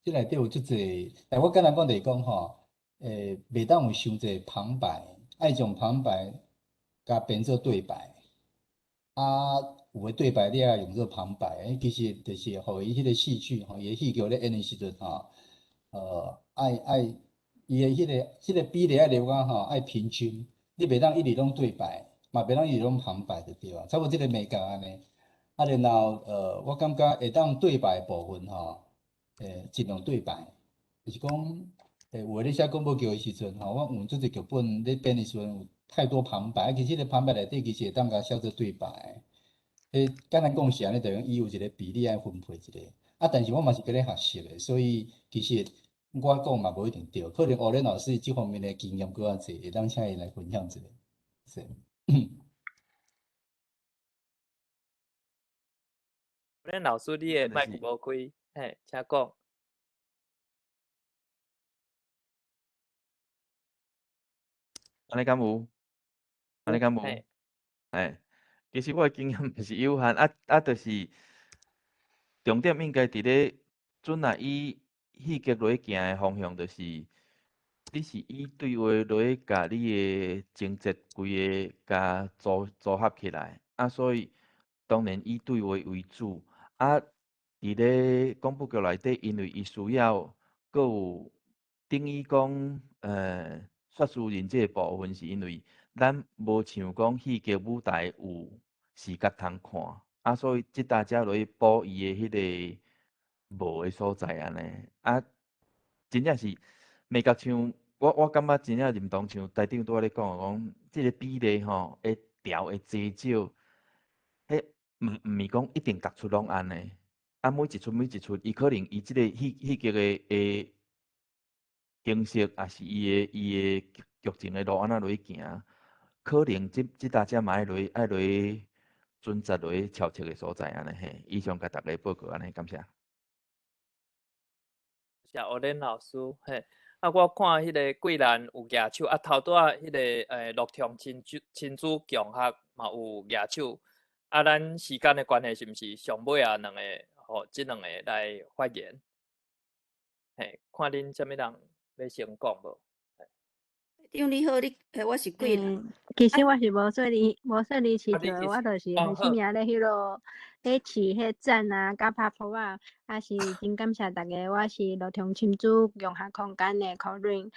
即内底有足侪，但我简单讲就是讲吼，袂当有伤侪旁白，爱将旁白甲编做对白。有诶对白你也用做旁白，其实就是互伊迄个戏剧吼，伊诶戏剧咧演诶时阵吼，伊诶迄个比例爱留讲吼，爱平均，你袂当一直拢对白，嘛袂当一直拢旁白就对啊，差不多即个美感安尼。然后我感觉会当对白部分吼，尽量对白，就是讲，有诶咧写广播剧诶时阵吼，我用做一剧本咧编诶时阵有太多旁白，其实个旁白内底其实会当甲写做对白。简单讲是安尼，就讲伊有一个比例爱分配一个。但是我嘛是伫咧学习诶，所以其实我讲嘛无一定对，可能欧仁老师即方面诶经验搁较侪，会当请伊来分享一下。是。欧仁老师，你诶麦克无开，嘿，请讲。安尼敢有？安尼敢有？其实我诶经验就是有限，就是重点应该伫咧准以戏剧落去行诶方向，就是你是以对话落去甲你诶情节规个甲组合起来，所以当然以对话为主。伫咧广播剧内底，因为伊需要，搁有等于讲说书人即个部分，是因为咱无像讲戏剧舞台有视觉通看，所以即搭才落去补伊诶迄个无诶所在安尼。真正是美甲像我感觉真正认同，像台长拄仔咧讲，即个比例吼，会调会济少，迄毋是讲一定逐出拢安尼。每一出，伊可能伊即个戏剧诶形式，也是伊诶剧情诶路安怎落去行，可能即搭只嘛爱落去准则落去敲切诶所在安尼嘿。以上甲大家报告安尼，感谢。谢欧仁老师，嘿，我看迄个桂兰有举手，头拄仔迄个乐天亲子共学嘛有举手，咱时间的关系，是毋是上尾两个，即两个来发言？嘿，看恁啥物人要先讲无？长你好，我是桂兰。其实我是无说你市场，我就是很心命咧迄落咧市迄站啊，甲拍铺啊，也是真感谢大家。我是乐天亲子融合空间的 Corin，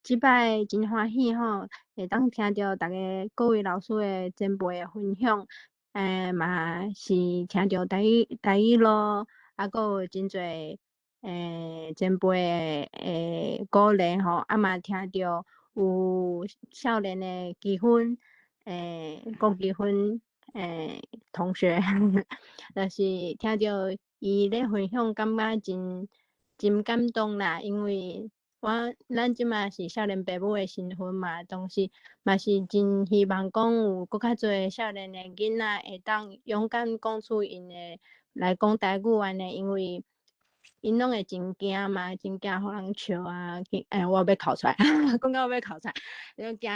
即摆真欢喜吼，会当听到大家各位老师的前辈的分享，嘛是听到台语咯，搁有真侪。前辈诶鼓励吼，嘛听到有少年的积分，郭积分同学，就是听到伊咧分享，感觉真感动啦。因为咱即马是少年爸母的身份嘛，同时嘛是真希望讲有搁较侪少年的囡仔会当勇敢讲出因的来讲台语安尼，因为因拢会真惊嘛，真惊互人笑啊，我要哭出来，讲到我要哭出来，就惊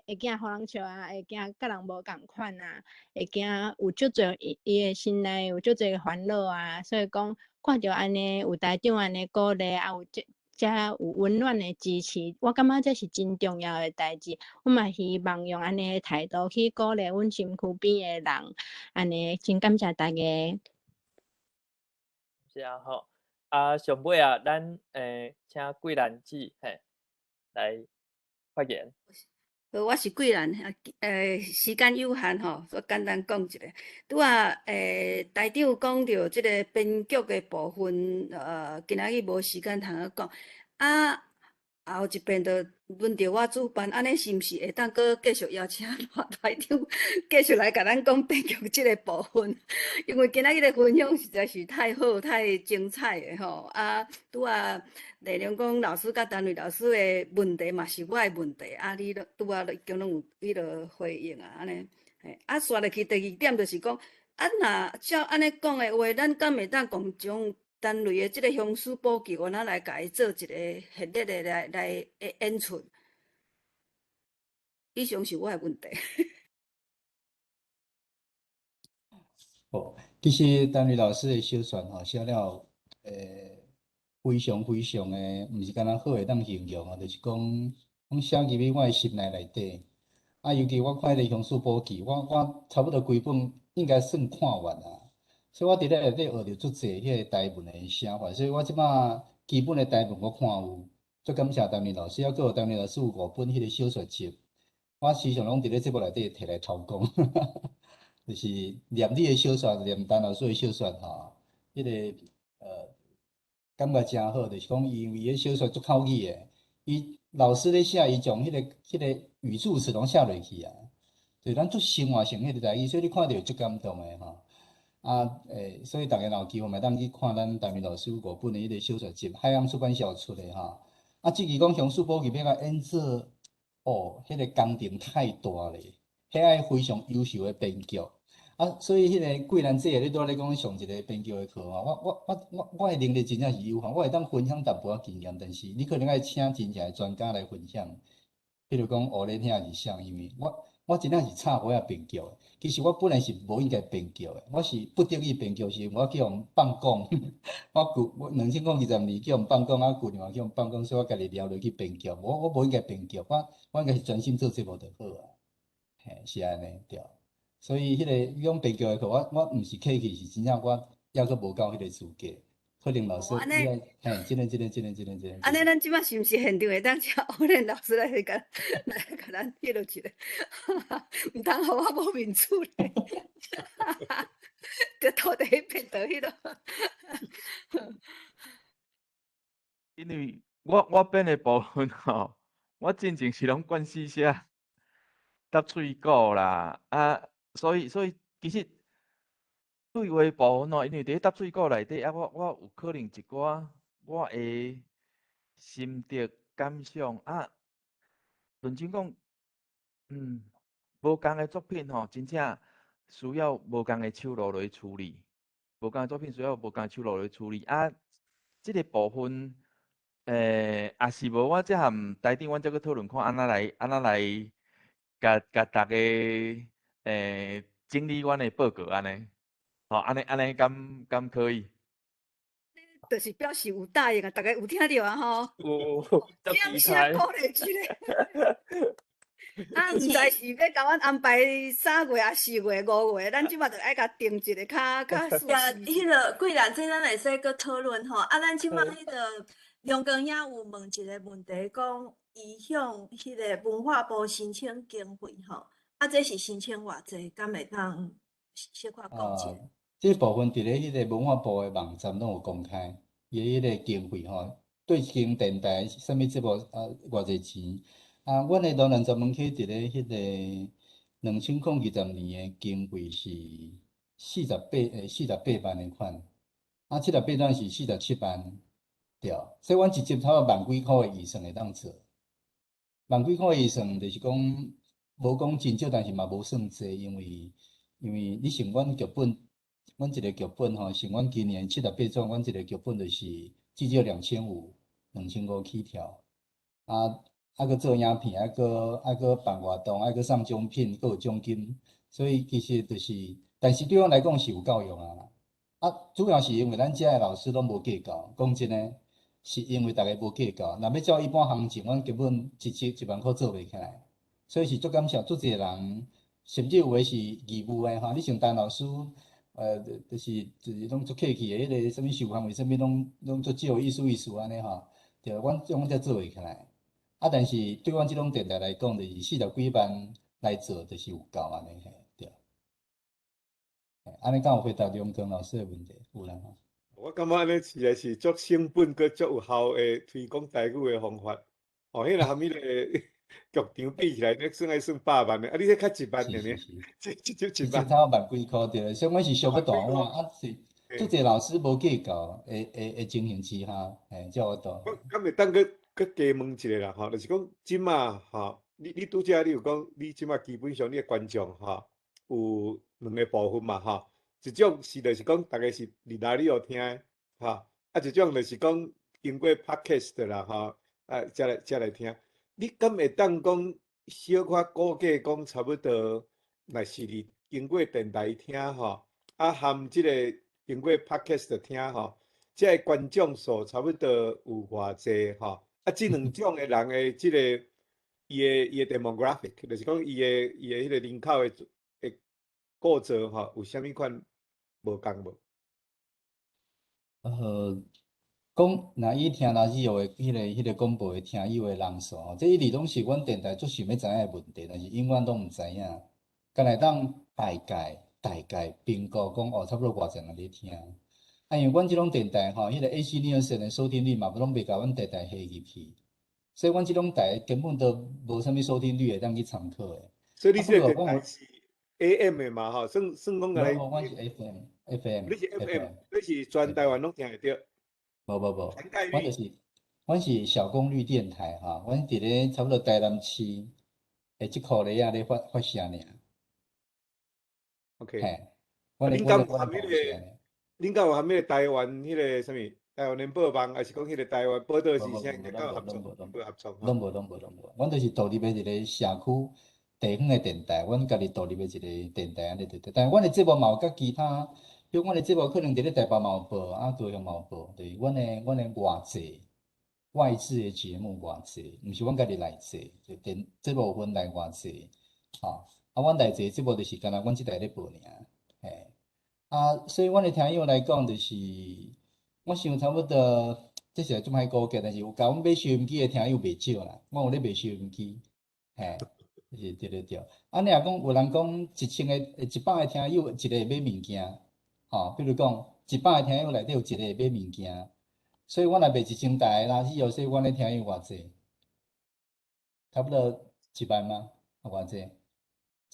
会惊互人笑啊，会惊甲人无共款啊，会惊有足侪伊的心内有足侪烦恼啊，所以讲看着安尼有台长安尼鼓励啊，遮有温暖的支持，我感觉这是真重要的代志。我嘛希望用安尼的态度去鼓励阮身躯边的人，安尼真感谢大家。是啊，吼。上尾啊，咱请桂兰姐来发言。我是桂兰，时间有限吼，我简单讲一下。拄啊，台长讲到即个编剧的部分，今仔日无时间通去讲。后一遍就轮到我主办，安尼是毋是会当搁继续邀请台长继续来甲咱讲编剧即个部分？因为今仔日的分享实在是太好、太精彩的吼。拄啊，内容讲老师甲单位老师的问题嘛是我的问题，你拄啊已经拢有迄落回应啊，安尼。刷落去第二点就是讲，若照安尼讲的话，咱敢会当共将单位的即个乡事补救，我来甲伊做一个系列的来演出。以上是我的问题。其实单位老师的小传写了，非常非常的，毋是干那好会当形容就是讲写入去我的心内底。尤其我看迄个乡事补给，我差不多规本应该算看完啊。所以我伫咧内底学着足侪迄个台文的写法，所以我即马基本的台文我看有，足感谢单位老师，还佫有单位老师有5本迄个小说集，我时常拢伫咧节目内底摕来偷讲，就是念你的小说，念单老师的小说迄个感觉真好，就是讲因为伊个小说足口语的，伊老师咧写，伊将迄个语助词拢写落去啊，就咱足生活性迄个台语，所以你看着足感动的所以大家若有机会嘛，当去看咱单位老师5本的迄个小说集，海洋出版社出的至于讲乡事补给要甲演做，迄个工程太大咧，迄爱非常优秀的编剧。所以迄个桂兰姐，你拄仔咧讲上一个编剧的课我的能力真正是有限，我会当分享淡薄仔经验，但是你可能爱请真正的专家来分享。比如讲学咧遐是啥，因为我真正是插我编剧的。其实我本来是无应该编剧的，我是不得已编剧，是我叫人放讲，我2022叫人放讲，旧年叫人放讲，所以我家己撩落去编剧。我无应该编剧，我应该是专心做节目就好啊。是安尼对。所以迄个伊讲编剧的课，我毋是客气，是真正我还佫无够迄个资格。可能老师，真个。安尼，咱即马是毋是现场会当请欧练老师来甲咱记录一下？毋通互我无面子咧，着土地变到迄落。因为我编的部分我真正是拢惯死写搭喙鼓啦，所以其实对话部分因为伫搭喙鼓内底我有可能一寡我的心得感想认真讲，无共的作品真正需要无共的手路来处理，无共的作品需要无共的手路来处理即个部分也是无我则含台顶，阮则去讨论看安怎来甲大家整理阮的报告安尼，安尼敢可以？就是表示有答应啊，大家有听到啊吼？有，掌声鼓励一下。毋知是要甲阮安排3月啊、4月、5月，咱即马就爱甲定一个较适合。迄个桂兰，这咱会使搁讨论吼。咱即马迄个梁光也有问一个问题，讲伊向迄个文化部申请经费吼，这是申请偌济？敢会当小可讲一下？这部分伫咧迄个文化部的网站拢有公开，伊迄个经费对经电台啥物节目偌济钱。阮的罗兰专门去伫咧迄个2020年的经费是48万的款，78万是47万，对，所以阮一集差不多万几箍的预算会当做，万几箍的预算就是讲无讲真少，但是嘛无算济，因为你像阮剧本，阮一个剧本吼，像阮今年78种，阮一个剧本就是至少2500起跳，搁做影片，搁办活动，搁送奖品，搁有奖金，所以其实就是，但是对阮来讲是有够用啊。主要是因为咱遮的老师拢无计较，讲真诶，是因为大家无计较。若要照一般行情，阮根本一集1万块做袂起来，所以是足感谢足侪人，甚至有诶是义务诶吼。你像陈老师，就是拢足客气诶，迄个什物受访为什物拢足少意思安尼吼，对，阮才做袂起来。但是对阮即种电台来讲，就是40几万来做，就是有够安尼嘿，对。安尼敢有回答梁光老师的问题？有啦吼。我感觉安尼实在是足成本，佮足有效诶推广台语诶方法。哦，迄个含迄个剧场比起来，算爱算8万诶，你迄较1万尔呢？这1万。差万几箍对，所以阮是小可大碗，是足侪老师无计较会情形之下，才有度。我敢会当佮加问一下啦，吼，就是讲即马吼，你拄则你有讲，你即马基本上你诶观众吼有2个部分嘛，吼，一种是就是讲大家是伫哪里有听诶，吼，一种就是讲经过 podcast 啦，吼，才来听。你敢会当讲小可估计讲差不多，若是你经过电台听吼，含即个经过 podcast 听吼，即个观众数差不多有偌济吼？即2种诶人诶，即个伊诶 demographic， 就是讲伊诶迄个人口诶构造吼，有啥物款无共无？讲若伊听radio诶，迄个广播诶听友诶人数吼，这一直拢是阮电台最想要知影诶问题，但是永远拢毋知影。敢会当大概评估讲差不多偌侪人咧听。因为阮即种电台吼，迄个 AC Nielsen 诶收听率嘛，拢袂甲阮电台下入去，所以阮即种台根本都无啥物收听率会当去参考诶。所以你这个电台是 AM 诶嘛吼，算讲来。无，阮是 FM。你是 FM， 你是全台湾拢听会着？无，阮是小功率电台吼，阮伫咧差不多台南市诶即箍咧咧发声尔。OK。嘿，恁敢有含迄个？恁敢有含迄个台湾迄个啥物？台湾联播网，还是讲迄个台湾报道之声，甲有合作？无合作。拢无，阮就是独立诶一个社区地方诶电台，阮家己独立诶一个电台安尼对。但是阮诶节目嘛有甲其他，比如阮诶节目可能伫咧台北嘛有报，高雄嘛有报，就是阮诶外籍外资诶节目外籍，毋是阮家己内籍，就节目分内外籍，吼。阮内籍节目就是干那阮即台咧报尔，嘿。所以阮诶听友来讲，就是我想差不多，这是做歹估计，但是有甲阮买收音机诶听友袂少啦。我有咧卖收音机，嘿，是对。你若讲有人讲100个听友，一个会买物件，吼，比如讲100个听友内底有一个会买物件，所以我若卖1000台垃圾，所以阮咧听友偌济，差不多1万吗？偌济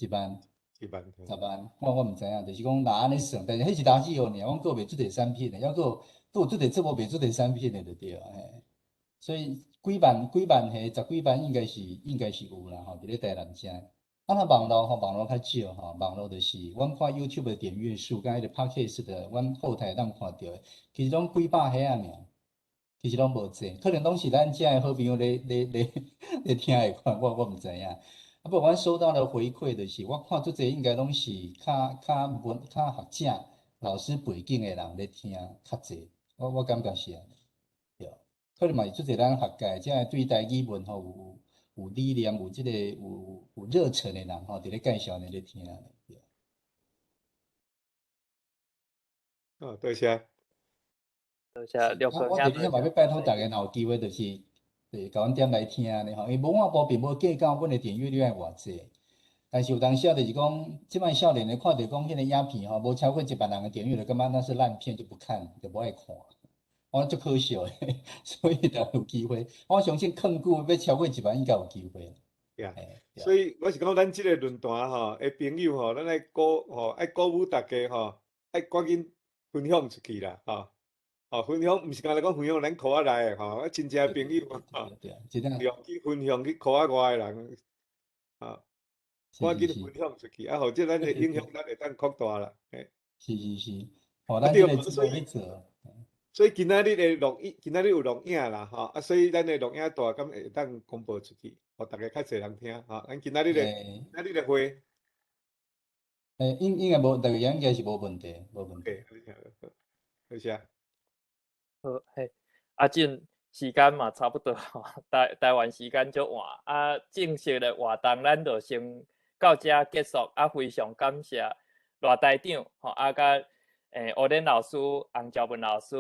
？1万。10万，我毋知影，就是讲若安尼算，但是迄是垃圾哦，阮佫有卖出地产品诶，佫有出地节目卖出地产品诶，就对啊，嘿。所以几万下10几万应该是有啦吼，伫咧台南遮。若网络较少吼，网络就是阮看 YouTube 的点阅数，甲迄个 Podcast 的，阮后台当看到诶，其实拢几百下尔，其实拢无济，可能拢是咱遮诶好朋友咧听诶看，我毋知影。不过，阮收到的回馈就是，我看足侪应该拢是较学者、老师背景的人咧听较济。我感觉是安尼，对。可能嘛是足侪咱学界，即个对台语文吼有理念、有即个有热忱的人吼，伫咧介绍咧听安尼。多谢。多谢廖哥。我伫咧嘛要拜托大家，若有机会就是。对，甲阮点来听安尼吼，因为文化部并无计较阮的点阅率爱偌济，但是有当时啊，就是讲，即摆少年的看到讲迄个影片吼，无超过1万人的点阅率，感觉那是烂片，就不看，就无爱看，我足可惜诶。所以若有机会，我相信抗久要超过1万应该有机会。所以我是讲，咱即个论坛吼，诶朋友吼，咱爱鼓舞大家吼，爱赶紧分享出去啦，吼。哦，分享毋是干来讲分享咱科仔内的吼，啊，真正的朋友吼，对，尽量用去分享去科仔外的人，啊，赶紧分享出去，啊，或者咱的影响咱会当扩大啦，嘿。是，吼，啊咱对嘛，即个节目去做。所以今仔日的录音，今仔日有录影啦，吼，啊，所以咱的录影大敢会当公布出去，互大家较侪人听，吼，咱今仔日的会，应该无，大家应该是无问题，无问题。多谢。好，嘿，啊，正时间嘛差不多吼，台湾时间足晚，啊，正式的活动咱就先到这结束，啊，非常感谢赖台长吼，啊，甲乌莲老师、洪兆文老师、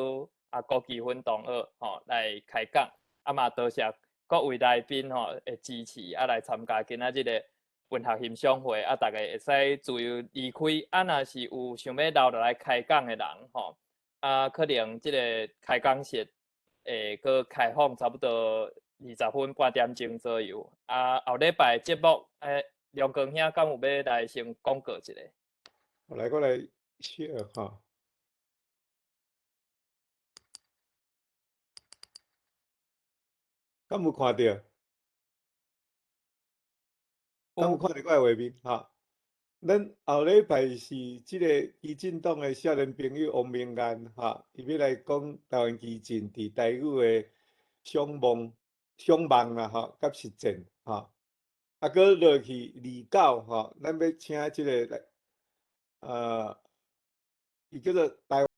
啊，郭基芬同学吼来开讲，啊嘛多谢各位来宾吼的支持，啊来参加今仔日的文学欣赏会，啊，大家会使自由离开，啊，若是有想要留落来开讲的人吼。啊，可能即个开讲室会搁开放差不多20分半点钟左右。啊，后礼拜节目，梁光兄敢有要来先广告一下？我来 share 哈。敢有看到？敢有看到我的画面？哈，咱后礼拜是即个基进党的少年朋友王明安，哈，伊要来讲台湾基进伫台语的想望啦，哈，甲实践，哈，啊，搁落去29，哈，咱要请即个来，伊叫做台。